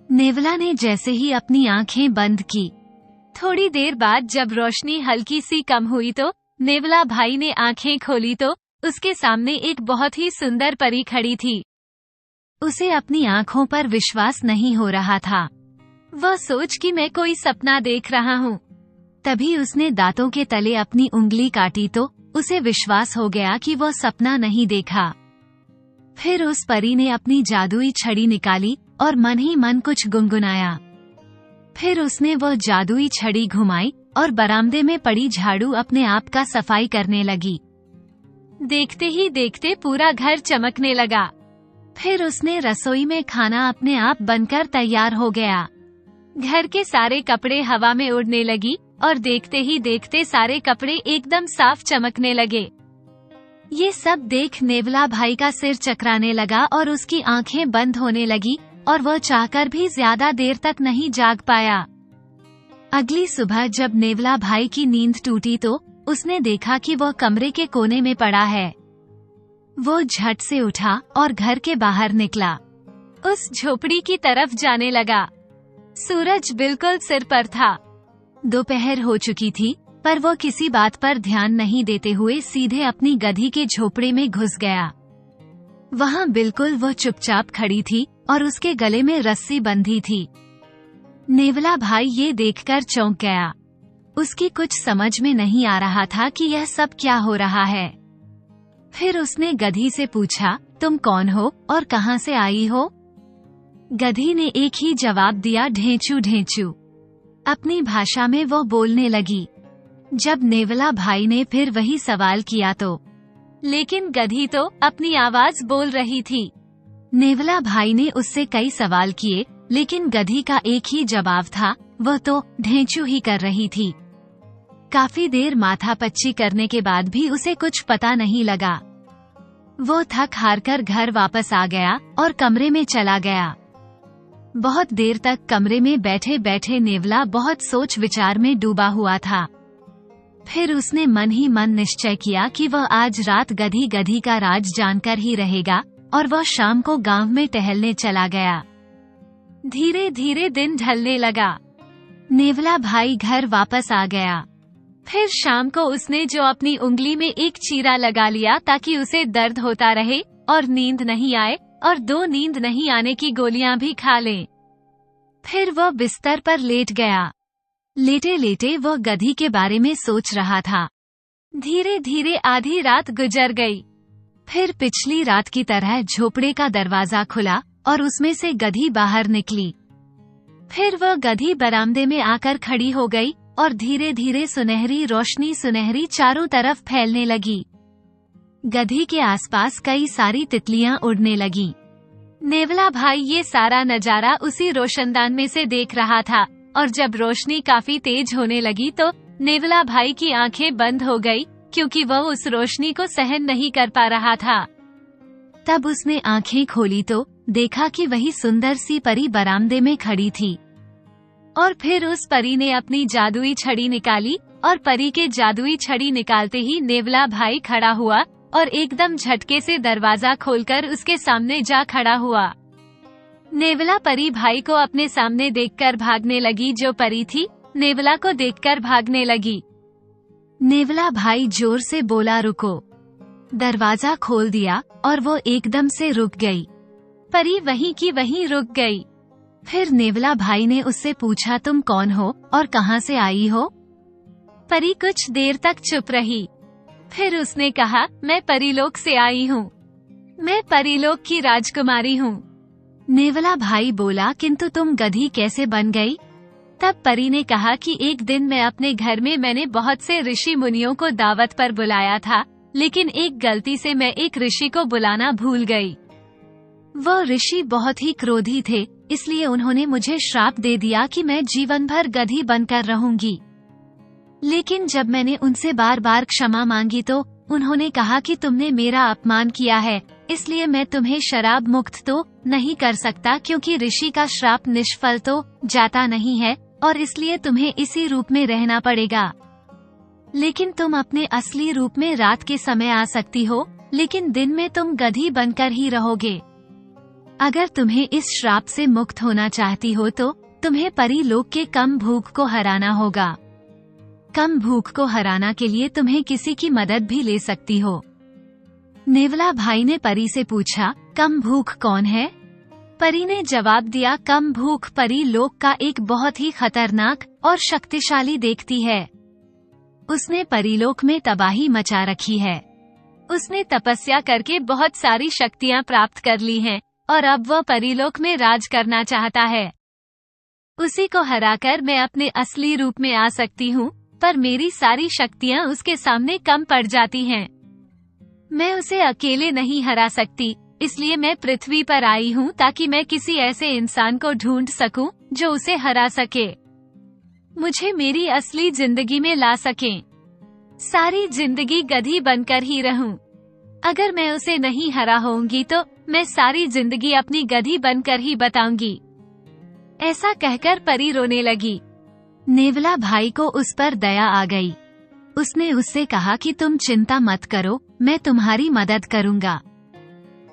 नेवला ने जैसे ही अपनी आंखें बंद की, थोड़ी देर बाद जब रोशनी हल्की सी कम हुई तो नेवला भाई ने आंखें खोली तो उसके सामने एक बहुत ही सुंदर परी खड़ी थी। उसे अपनी आंखों पर विश्वास नहीं हो रहा था। वह सोच कि मैं कोई सपना देख रहा हूँ। तभी उसने दांतों के तले अपनी उंगली काटी तो उसे विश्वास हो गया कि वह सपना नहीं देखा। फिर उस परी ने अपनी जादुई छड़ी निकाली और मन ही मन कुछ गुनगुनाया। फिर उसने वह जादुई छड़ी घुमाई और बरामदे में पड़ी झाड़ू अपने आप का सफाई करने लगी। देखते ही देखते पूरा घर चमकने लगा। फिर उसने रसोई में खाना अपने आप बनकर तैयार हो गया। घर के सारे कपड़े हवा में उड़ने लगी और देखते ही देखते सारे कपड़े एकदम साफ चमकने लगे। ये सब देख नेवला भाई का सिर चकराने लगा और उसकी आंखें बंद होने लगी और वह चाहकर भी ज्यादा देर तक नहीं जाग पाया। अगली सुबह जब नेवला भाई की नींद टूटी तो उसने देखा कि वह कमरे के कोने में पड़ा है। वो झट से उठा और घर के बाहर निकला। उस झोपड़ी की तरफ जाने लगा। सूरज बिल्कुल सिर पर था। दोपहर हो चुकी थी पर वो किसी बात पर ध्यान नहीं देते हुए सीधे अपनी गधी के झोपड़े में घुस गया। वहाँ बिल्कुल वो चुपचाप खड़ी थी और उसके गले में रस्सी बंधी थी। नेवला भाई ये देखकर चौंक गया। उसकी कुछ समझ में नहीं आ रहा था कि यह सब क्या हो रहा है। फिर उसने गधी से पूछा, तुम कौन हो और कहाँ से आई हो? गधी ने एक ही जवाब दिया, ढेंचू ढेंचू। अपनी भाषा में वो बोलने लगी। जब नेवला भाई ने फिर वही सवाल किया तो लेकिन गधी तो अपनी आवाज बोल रही थी। नेवला भाई ने उससे कई सवाल किए लेकिन गधी का एक ही जवाब था, वह तो ढेंचू ही कर रही थी। काफी देर माथापच्ची करने के बाद भी उसे कुछ पता नहीं लगा। वो थक हार कर घर वापस आ गया और कमरे में चला गया। बहुत देर तक कमरे में बैठे बैठे नेवला बहुत सोच विचार में डूबा हुआ था। फिर उसने मन ही मन निश्चय किया कि वह आज रात गधी का राज जानकर ही रहेगा और वह शाम को गांव में टहलने चला गया। धीरे धीरे दिन ढलने लगा। नेवला भाई घर वापस आ गया। फिर शाम को उसने जो अपनी उंगली में एक चीरा लगा लिया ताकि उसे दर्द होता रहे और नींद नहीं आए और 2 नींद नहीं आने की गोलियां भी खा ले। फिर वह बिस्तर पर लेट गया। लेटे लेटे वह गधी के बारे में सोच रहा था। धीरे धीरे आधी रात गुजर गई। फिर पिछली रात की तरह झोपड़े का दरवाजा खुला और उसमें से गधी बाहर निकली। फिर वह गधी बरामदे में आकर खड़ी हो गई और धीरे धीरे सुनहरी रोशनी सुनहरी चारों तरफ फैलने लगी। गधी के आसपास कई सारी तितलियां उड़ने लगी। नेवला भाई ये सारा नजारा उसी रोशनदान में से देख रहा था और जब रोशनी काफी तेज होने लगी तो नेवला भाई की आंखें बंद हो गई क्योंकि वह उस रोशनी को सहन नहीं कर पा रहा था। तब उसने आंखें खोली तो देखा कि वही सुंदर सी परी बरामदे में खड़ी थी और फिर उस परी ने अपनी जादुई छड़ी निकाली और परी के जादुई छड़ी निकालते ही नेवला भाई खड़ा हुआ और एकदम झटके से दरवाजा खोलकर उसके सामने जा खड़ा हुआ। नेवला परी भाई को अपने सामने देखकर भागने लगी। जो परी थी नेवला को देखकर भागने लगी। नेवला भाई जोर से बोला, रुको। दरवाजा खोल दिया और वो एकदम से रुक गई। परी वहीं की वहीं रुक गई। फिर नेवला भाई ने उससे पूछा, तुम कौन हो और कहाँ से आई हो? परी कुछ देर तक चुप रही। फिर उसने कहा, मैं परीलोक से आई हूँ। मैं परीलोक की राजकुमारी हूँ। नेवला भाई बोला, किंतु तुम गधी कैसे बन गई? तब परी ने कहा कि एक दिन मैं अपने घर में मैंने बहुत से ऋषि मुनियों को दावत पर बुलाया था, लेकिन एक गलती से मैं एक ऋषि को बुलाना भूल गई। वो ऋषि बहुत ही क्रोधी थे, इसलिए उन्होंने मुझे श्राप दे दिया कि मैं जीवन भर गधी बनकर रहूंगी। लेकिन जब मैंने उनसे बार बार क्षमा मांगी तो उन्होंने कहा कि तुमने मेरा अपमान किया है, इसलिए मैं तुम्हें शराब मुक्त तो नहीं कर सकता, क्योंकि ऋषि का श्राप निष्फल तो जाता नहीं है और इसलिए तुम्हें इसी रूप में रहना पड़ेगा। लेकिन तुम अपने असली रूप में रात के समय आ सकती हो, लेकिन दिन में तुम गधी बनकर ही रहोगे। अगर तुम्हें इस श्राप से मुक्त होना चाहती हो तो तुम्हें परीलोक के कम भूख को हराना होगा। कम भूख को हराना के लिए तुम्हें किसी की मदद भी ले सकती हो। नेवला भाई ने परी से पूछा, कम भूख कौन है? परी ने जवाब दिया, कम भूख परीलोक का एक बहुत ही खतरनाक और शक्तिशाली देखती है। उसने परीलोक में तबाही मचा रखी है। उसने तपस्या करके बहुत सारी शक्तियाँ प्राप्त कर ली हैं और अब वह परीलोक में राज करना चाहता है। उसी को हराकर मैं अपने असली रूप में आ सकती हूँ, पर मेरी सारी शक्तियाँ उसके सामने कम पड़ जाती हैं। मैं उसे अकेले नहीं हरा सकती, इसलिए मैं पृथ्वी पर आई हूँ ताकि मैं किसी ऐसे इंसान को ढूंढ सकूं जो उसे हरा सके, मुझे मेरी असली जिंदगी में ला सके। सारी जिंदगी गधी बनकर ही रहूं। अगर मैं उसे नहीं हरा होंगी तो मैं सारी जिंदगी अपनी गधी बनकर ही बताऊंगी। ऐसा कहकर परी रोने लगी। नेवला भाई को उस पर दया आ गई। उसने उससे कहा कि तुम चिंता मत करो, मैं तुम्हारी मदद करूंगा।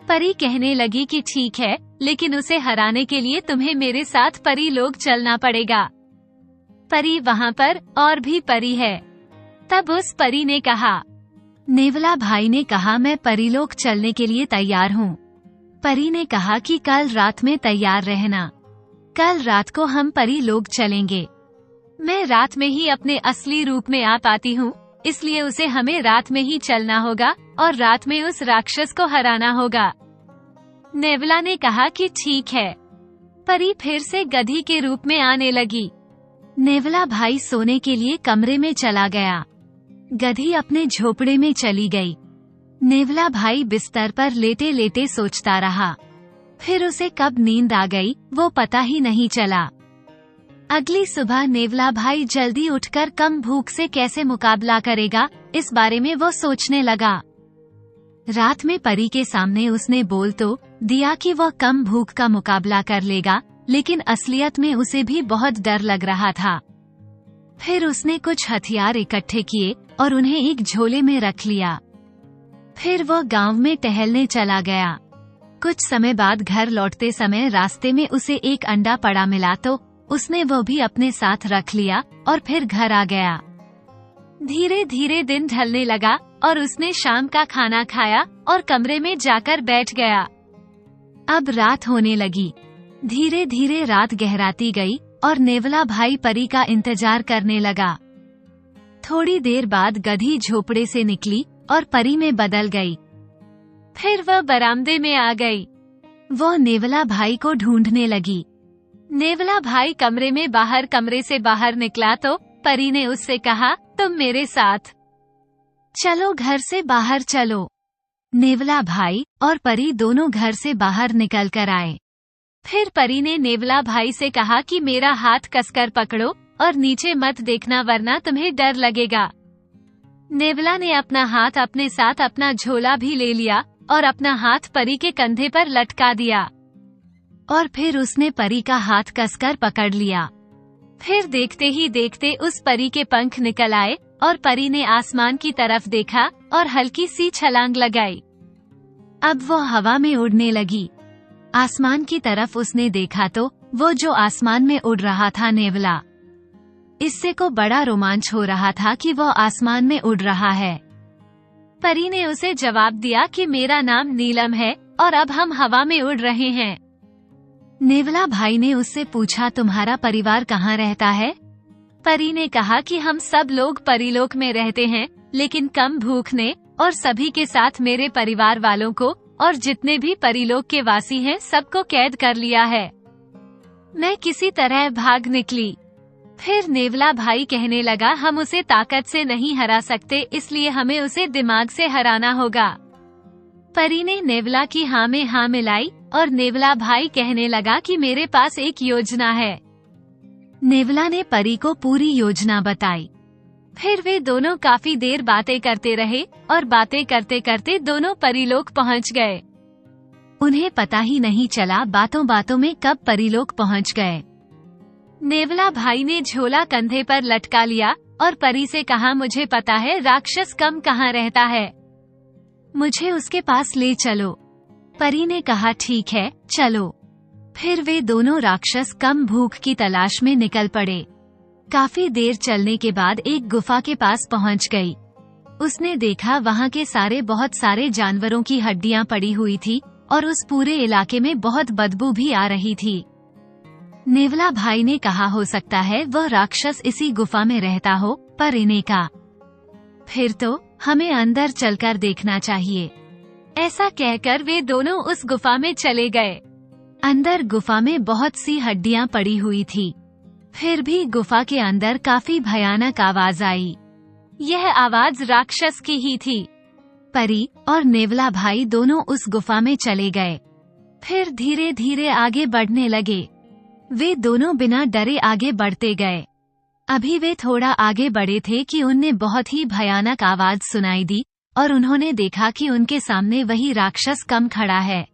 परी कहने लगी कि ठीक है, लेकिन उसे हराने के लिए तुम्हें मेरे साथ परीलोक चलना पड़ेगा। परी वहाँ पर और भी परी है। तब उस परी ने कहा। नेवला भाई ने कहा, मैं परीलोक चलने के लिए तैयार हूँ। परी ने कहा कि कल रात में तैयार रहना। कल रात को हम परीलोक चलेंगे। मैं रात में ही अपने असली रूप में आ पाती हूँ, इसलिए उसे हमें रात में ही चलना होगा और रात में उस राक्षस को हराना होगा। नेवला ने कहा कि ठीक है। परी फिर से गधी के रूप में आने लगी। नेवला भाई सोने के लिए कमरे में चला गया। गधी अपने झोपड़े में चली गई। नेवला भाई बिस्तर पर लेटे लेटे सोचता रहा। फिर उसे कब नींद आ गई वो पता ही नहीं चला। अगली सुबह नेवला भाई जल्दी उठकर कम भूख से कैसे मुकाबला करेगा, इस बारे में वो सोचने लगा। रात में परी के सामने उसने बोल तो दिया कि वह कम भूख का मुकाबला कर लेगा, लेकिन असलियत में उसे भी बहुत डर लग रहा था। फिर उसने कुछ हथियार इकट्ठे किए और उन्हें एक झोले में रख लिया। फिर वह गांव में टहलने चला गया। कुछ समय बाद घर लौटते समय रास्ते में उसे एक अंडा पड़ा मिला तो उसने वो भी अपने साथ रख लिया और फिर घर आ गया। धीरे धीरे दिन ढलने लगा और उसने शाम का खाना खाया और कमरे में जाकर बैठ गया। अब रात होने लगी। धीरे धीरे रात गहराती गई और नेवला भाई परी का इंतजार करने लगा। थोड़ी देर बाद गधी झोपड़े से निकली और परी में बदल गई। फिर वह बरामदे में आ गई। वो नेवला भाई को ढूंढने लगी। नेवला भाई कमरे से बाहर निकला तो परी ने उससे कहा, तुम मेरे साथ चलो, घर से बाहर चलो। नेवला भाई और परी दोनों घर से बाहर निकल कर आए। फिर परी ने नेवला भाई से कहा कि मेरा हाथ कसकर पकड़ो और नीचे मत देखना, वरना तुम्हें डर लगेगा। नेवला ने अपना हाथ अपने साथ अपना झोला भी ले लिया और अपना हाथ परी के कंधे पर लटका दिया और फिर उसने परी का हाथ कसकर पकड़ लिया। फिर देखते ही देखते उस परी के पंख निकल आए और परी ने आसमान की तरफ देखा और हल्की सी छलांग लगाई। अब वो हवा में उड़ने लगी। आसमान की तरफ उसने देखा तो वो जो आसमान में उड़ रहा था नेवला। इससे को बड़ा रोमांच हो रहा था कि वो आसमान में उड़ रहा है। परी ने उसे जवाब दिया कि मेरा नाम नीलम है और अब हम हवा में उड़ रहे हैं। नेवला भाई ने उससे पूछा, तुम्हारा परिवार कहाँ रहता है? परी ने कहा कि हम सब लोग परीलोक में रहते हैं, लेकिन कम भूखने और सभी के साथ मेरे परिवार वालों को और जितने भी परीलोक के वासी हैं सबको कैद कर लिया है। मैं किसी तरह भाग निकली। फिर नेवला भाई कहने लगा, हम उसे ताकत से नहीं हरा सकते, इसलिए हमें उसे दिमाग से हराना होगा। परी ने नेवला की हाँ में हाँ मिलाई और नेवला भाई कहने लगा कि मेरे पास एक योजना है। नेवला ने परी को पूरी योजना बताई। फिर वे दोनों काफी देर बातें करते रहे और बातें करते करते दोनों परीलोक पहुंच गए। उन्हें पता ही नहीं चला बातों बातों में कब परीलोक पहुंच गए। नेवला भाई ने झोला कंधे पर लटका लिया और परी से कहा, मुझे पता है राक्षस कम कहाँ रहता है, मुझे उसके पास ले चलो। परी ने कहा, ठीक है चलो। फिर वे दोनों राक्षस कम भूख की तलाश में निकल पड़े। काफी देर चलने के बाद एक गुफा के पास पहुंच गई। उसने देखा वहां के बहुत सारे जानवरों की हड्डियां पड़ी हुई थी और उस पूरे इलाके में बहुत बदबू भी आ रही थी। नेवला भाई ने कहा, हो सकता है वह राक्षस इसी गुफा में रहता हो, पर इन्हें का फिर तो हमें अंदर चलकर देखना चाहिए। ऐसा कहकर वे दोनों उस गुफा में चले गए। अंदर गुफा में बहुत सी हड्डियां पड़ी हुई थी। फिर भी गुफा के अंदर काफी भयानक आवाज आई। यह आवाज राक्षस की ही थी। परी और नेवला भाई दोनों उस गुफा में चले गए। फिर धीरे धीरे आगे बढ़ने लगे। वे दोनों बिना डरे आगे बढ़ते गए। अभी वे थोड़ा आगे बढ़े थे कि उन्हें बहुत ही भयानक आवाज सुनाई दी और उन्होंने देखा कि उनके सामने वही राक्षस कम खड़ा है।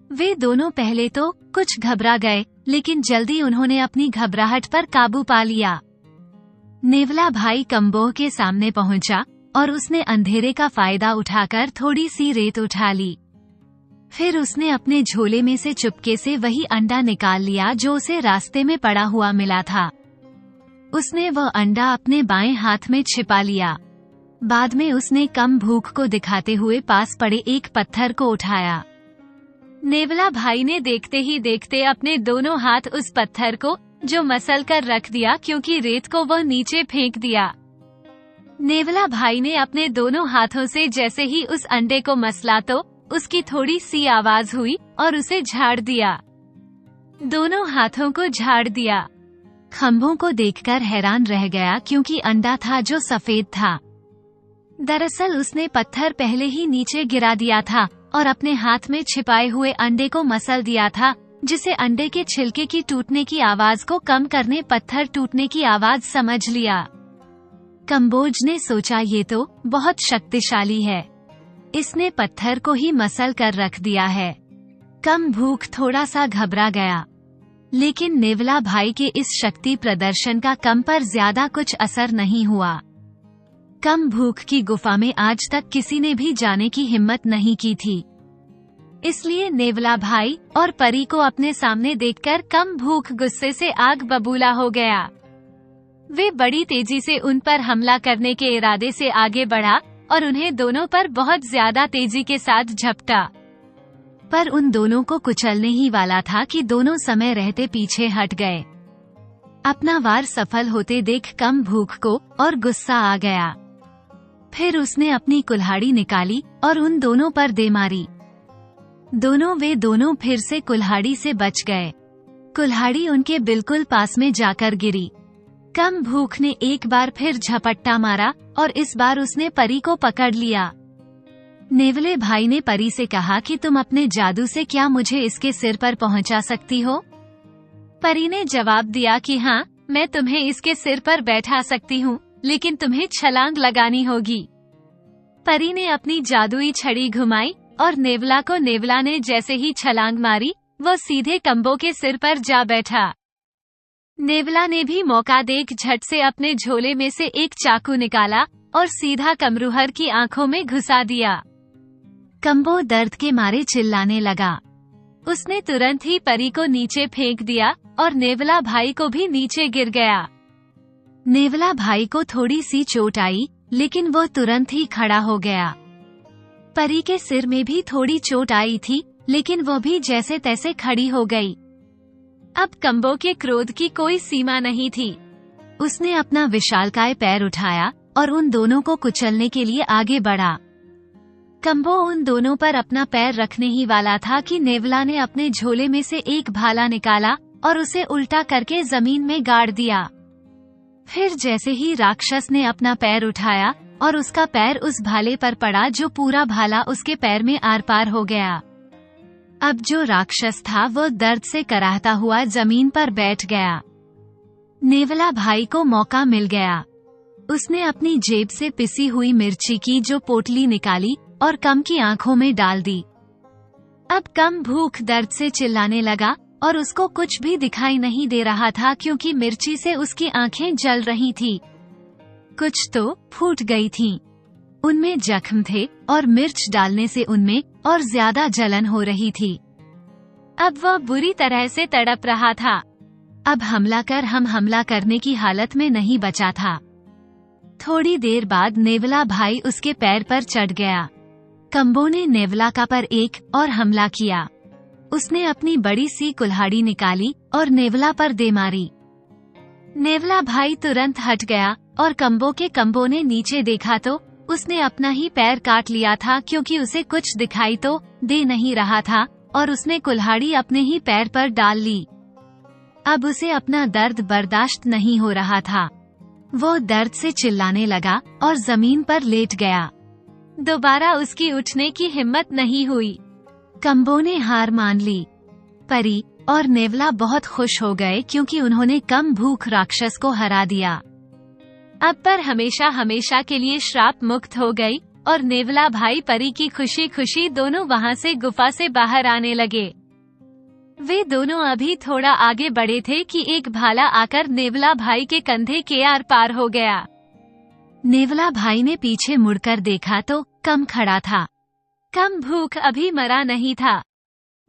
वे दोनों पहले तो कुछ घबरा गए, लेकिन जल्दी उन्होंने अपनी घबराहट पर काबू पा लिया। नेवला भाई कम्बोह के सामने पहुंचा और उसने अंधेरे का फायदा उठाकर थोड़ी सी रेत उठा ली। फिर उसने अपने झोले में से चुपके से वही अंडा निकाल लिया जो उसे रास्ते में पड़ा हुआ मिला था। उसने वह अंडा अपने बाएं हाथ में छिपा लिया। बाद में उसने कम भूख को दिखाते हुए पास पड़े एक पत्थर को उठाया। नेवला भाई ने देखते ही देखते अपने दोनों हाथ उस पत्थर को जो मसल कर रख दिया, क्योंकि रेत को वह नीचे फेंक दिया। नेवला भाई ने अपने दोनों हाथों से जैसे ही उस अंडे को मसला तो उसकी थोड़ी सी आवाज हुई और उसे झाड़ दिया। दोनों हाथों को झाड़ दिया। खंभों को देखकर हैरान रह गया, क्योंकि अंडा था जो सफेद था। दरअसल उसने पत्थर पहले ही नीचे गिरा दिया था और अपने हाथ में छिपाए हुए अंडे को मसल दिया था, जिसे अंडे के छिलके की टूटने की आवाज को कम करने पत्थर टूटने की आवाज समझ लिया। कम्बोज ने सोचा, ये तो बहुत शक्तिशाली है, इसने पत्थर को ही मसल कर रख दिया है। कम भूख थोड़ा सा घबरा गया, लेकिन नेवला भाई के इस शक्ति प्रदर्शन का कम पर ज्यादा कुछ असर नहीं हुआ। कम भूख की गुफा में आज तक किसी ने भी जाने की हिम्मत नहीं की थी, इसलिए नेवला भाई और परी को अपने सामने देखकर कम भूख गुस्से से आग बबूला हो गया। वे बड़ी तेजी से उन पर हमला करने के इरादे से आगे बढ़ा और उन्हें दोनों पर बहुत ज्यादा तेजी के साथ झपटा, पर उन दोनों को कुचलने ही वाला था कि दोनों समय रहते पीछे हट गए। अपना वार सफल होते देख कम भूख को और गुस्सा आ गया। फिर उसने अपनी कुल्हाड़ी निकाली और उन दोनों पर दे मारी। वे दोनों फिर से कुल्हाड़ी से बच गए। कुल्हाड़ी उनके बिल्कुल पास में जाकर गिरी। कम भूख ने एक बार फिर झपट्टा मारा और इस बार उसने परी को पकड़ लिया। नेवले भाई ने परी से कहा कि तुम अपने जादू से क्या मुझे इसके सिर पर पहुंचा सकती हो? परी ने जवाब दिया कि हाँ, मैं तुम्हें इसके सिर पर बैठा सकती हूँ, लेकिन तुम्हें छलांग लगानी होगी। परी ने अपनी जादुई छड़ी घुमाई और नेवला ने जैसे ही छलांग मारी, वो सीधे कम्बो के सिर पर जा बैठा। नेवला ने भी मौका देख झट से अपने झोले में से एक चाकू निकाला और सीधा कमरूहर की आंखों में घुसा दिया। कम्बो दर्द के मारे चिल्लाने लगा। उसने तुरंत ही परी को नीचे फेंक दिया और नेवला भाई को भी नीचे गिर गया। नेवला भाई को थोड़ी सी चोट आई, लेकिन वो तुरंत ही खड़ा हो गया। परी के सिर में भी थोड़ी चोट आई थी, लेकिन वो भी जैसे तैसे खड़ी हो गई। अब कम्बो के क्रोध की कोई सीमा नहीं थी। उसने अपना विशालकाय पैर उठाया और उन दोनों को कुचलने के लिए आगे बढ़ा। कम्बो उन दोनों पर अपना पैर रखने ही वाला था कि नेवला ने अपने झोले में से एक भाला निकाला और उसे उल्टा करके जमीन में गाड़ दिया। फिर जैसे ही राक्षस ने अपना पैर उठाया और उसका पैर उस भाले पर पड़ा, जो पूरा भाला उसके पैर में आर पार हो गया। अब जो राक्षस था वो दर्द से कराहता हुआ जमीन पर बैठ गया। नेवला भाई को मौका मिल गया। उसने अपनी जेब से पिसी हुई मिर्ची की जो पोटली निकाली और कम की आंखों में डाल दी। अब कम भूख दर्द से चिल्लाने लगा और उसको कुछ भी दिखाई नहीं दे रहा था, क्योंकि मिर्ची से उसकी आंखें जल रही थी। कुछ तो फूट गई थीं। उनमें जख्म थे और मिर्च डालने से उनमें और ज्यादा जलन हो रही थी। अब वह बुरी तरह से तड़प रहा था। अब हमला करने की हालत में नहीं बचा था। थोड़ी देर बाद नेवला भाई उसके पैर पर चढ़ गया। कम्बो ने नेवला का पर एक और हमला किया। उसने अपनी बड़ी सी कुल्हाड़ी निकाली और नेवला पर दे मारी। नेवला भाई तुरंत हट गया और कम्बो ने नीचे देखा तो उसने अपना ही पैर काट लिया था, क्योंकि उसे कुछ दिखाई तो दे नहीं रहा था और उसने कुल्हाड़ी अपने ही पैर पर डाल ली। अब उसे अपना दर्द बर्दाश्त नहीं हो रहा था। वो दर्द से चिल्लाने लगा और जमीन पर लेट गया। दोबारा उसकी उठने की हिम्मत नहीं हुई। कम्बो ने हार मान ली। परी और नेवला बहुत खुश हो गए, क्योंकि उन्होंने कम भूख राक्षस को हरा दिया। अब पर हमेशा हमेशा के लिए श्राप मुक्त हो गई और नेवला भाई परी की खुशी खुशी दोनों वहां से गुफा से बाहर आने लगे। वे दोनों अभी थोड़ा आगे बढ़े थे कि एक भाला आकर नेवला भाई के कंधे के आर पार हो गया। नेवला भाई ने पीछे मुड़कर देखा तो कम खड़ा था। कम भूख अभी मरा नहीं था,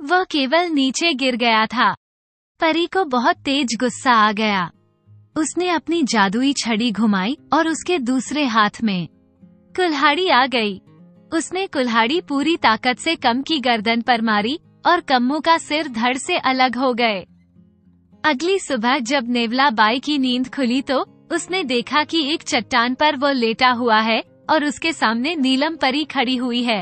वह केवल नीचे गिर गया था। परी को बहुत तेज गुस्सा आ गया। उसने अपनी जादुई छड़ी घुमाई और उसके दूसरे हाथ में कुल्हाड़ी आ गई। उसने कुल्हाड़ी पूरी ताकत से कम की गर्दन पर मारी और कम्मू का सिर धड़ से अलग हो गए। अगली सुबह जब नेवला बाई की नींद खुली तो उसने देखा कि एक चट्टान पर वो लेटा हुआ है और उसके सामने नीलम परी खड़ी हुई है।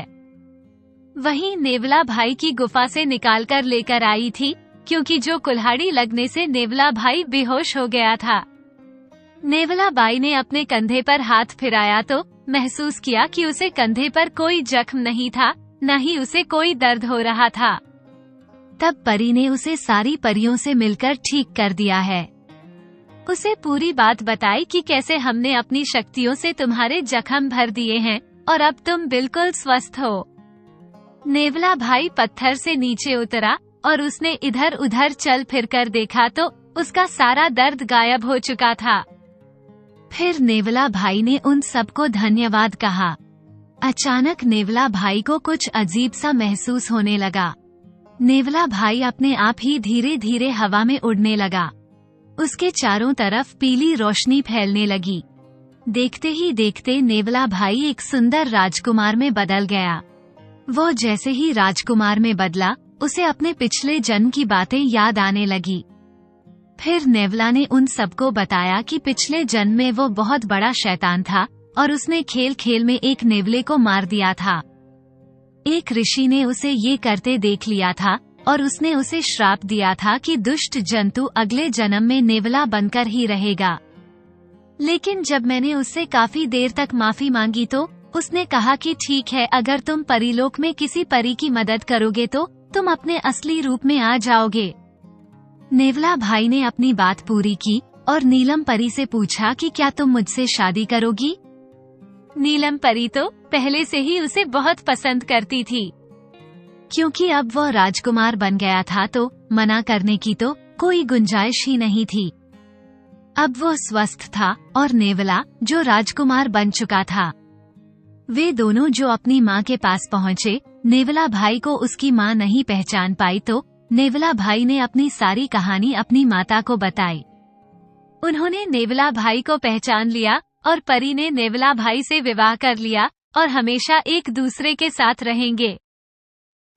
वहीं नेवला भाई की गुफा से निकालकर लेकर आई थी, क्योंकि जो कुल्हाड़ी लगने से नेवला भाई बेहोश हो गया था। नेवला बाई ने अपने कंधे पर हाथ फिराया तो महसूस किया कि उसे कंधे पर कोई जख्म नहीं था, न ही उसे कोई दर्द हो रहा था। तब परी ने उसे सारी परियों से मिलकर ठीक कर दिया है। उसे पूरी बात बताई कि कैसे हमने अपनी शक्तियों से तुम्हारे जख्म भर दिए हैं और अब तुम बिल्कुल स्वस्थ हो। नेवला भाई पत्थर से नीचे उतरा और उसने इधर उधर चल फिर कर देखा तो उसका सारा दर्द गायब हो चुका था। फिर नेवला भाई ने उन सबको धन्यवाद कहा। अचानक नेवला भाई को कुछ अजीब सा महसूस होने लगा। नेवला भाई अपने आप ही धीरे धीरे हवा में उड़ने लगा। उसके चारों तरफ पीली रोशनी फैलने लगी। देखते ही देखते नेवला भाई एक सुंदर राजकुमार में बदल गया। वो जैसे ही राजकुमार में बदला, उसे अपने पिछले जन्म की बातें याद आने लगी। फिर नेवला ने उन सबको बताया कि पिछले जन्म में वो बहुत बड़ा शैतान था और उसने खेल खेल में एक नेवले को मार दिया था। एक ऋषि ने उसे ये करते देख लिया था और उसने उसे श्राप दिया था कि दुष्ट जंतु अगले जन्म में नेवला बनकर ही रहेगा। लेकिन जब मैंने उससे काफी देर तक माफी मांगी तो उसने कहा कि ठीक है, अगर तुम परीलोक में किसी परी की मदद करोगे तो तुम अपने असली रूप में आ जाओगे। नेवला भाई ने अपनी बात पूरी की और नीलम परी से पूछा कि क्या तुम मुझसे शादी करोगी? नीलम परी तो पहले से ही उसे बहुत पसंद करती थी, क्योंकि अब वह राजकुमार बन गया था तो मना करने की तो कोई गुंजाइश ही नहीं थी। अब वो स्वस्थ था और नेवला जो राजकुमार बन चुका था। वे दोनों जो अपनी माँ के पास पहुँचे, नेवला भाई को उसकी माँ नहीं पहचान पाई तो नेवला भाई ने अपनी सारी कहानी अपनी माता को बताई। उन्होंने नेवला भाई को पहचान लिया और परी ने नेवला भाई से विवाह कर लिया और हमेशा एक दूसरे के साथ रहेंगे।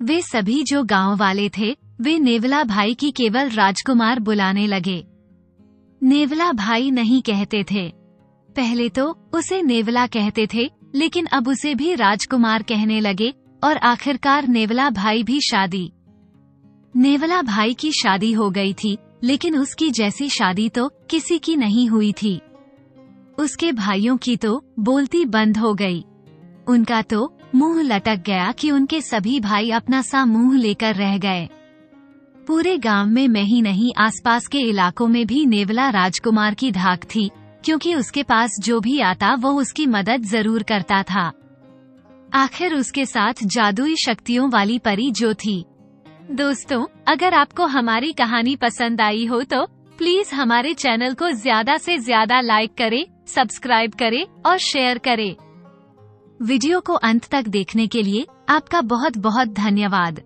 वे सभी जो गांव वाले थे वे नेवला भाई की केवल राजकुमार बुलाने लगे। नेवला भाई नहीं कहते थे। पहले तो उसे नेवला कहते थे, लेकिन अब उसे भी राजकुमार कहने लगे और आखिरकार नेवला भाई भी शादी। नेवला भाई की शादी हो गई थी, लेकिन उसकी जैसी शादी तो किसी की नहीं हुई थी। उसके भाइयों की तो बोलती बंद हो गई। उनका तो मुंह लटक गया कि उनके सभी भाई अपना सा मुंह लेकर रह गए। पूरे गांव में मैं ही नहीं, आसपास के इलाकों में भी नेवला राजकुमार की धाक थी, क्योंकि उसके पास जो भी आता वो उसकी मदद जरूर करता था। आखिर उसके साथ जादुई शक्तियों वाली परी जो थी। दोस्तों, अगर आपको हमारी कहानी पसंद आई हो तो प्लीज हमारे चैनल को ज्यादा से ज्यादा लाइक करें, सब्सक्राइब करें और शेयर करें। वीडियो को अंत तक देखने के लिए आपका बहुत बहुत धन्यवाद।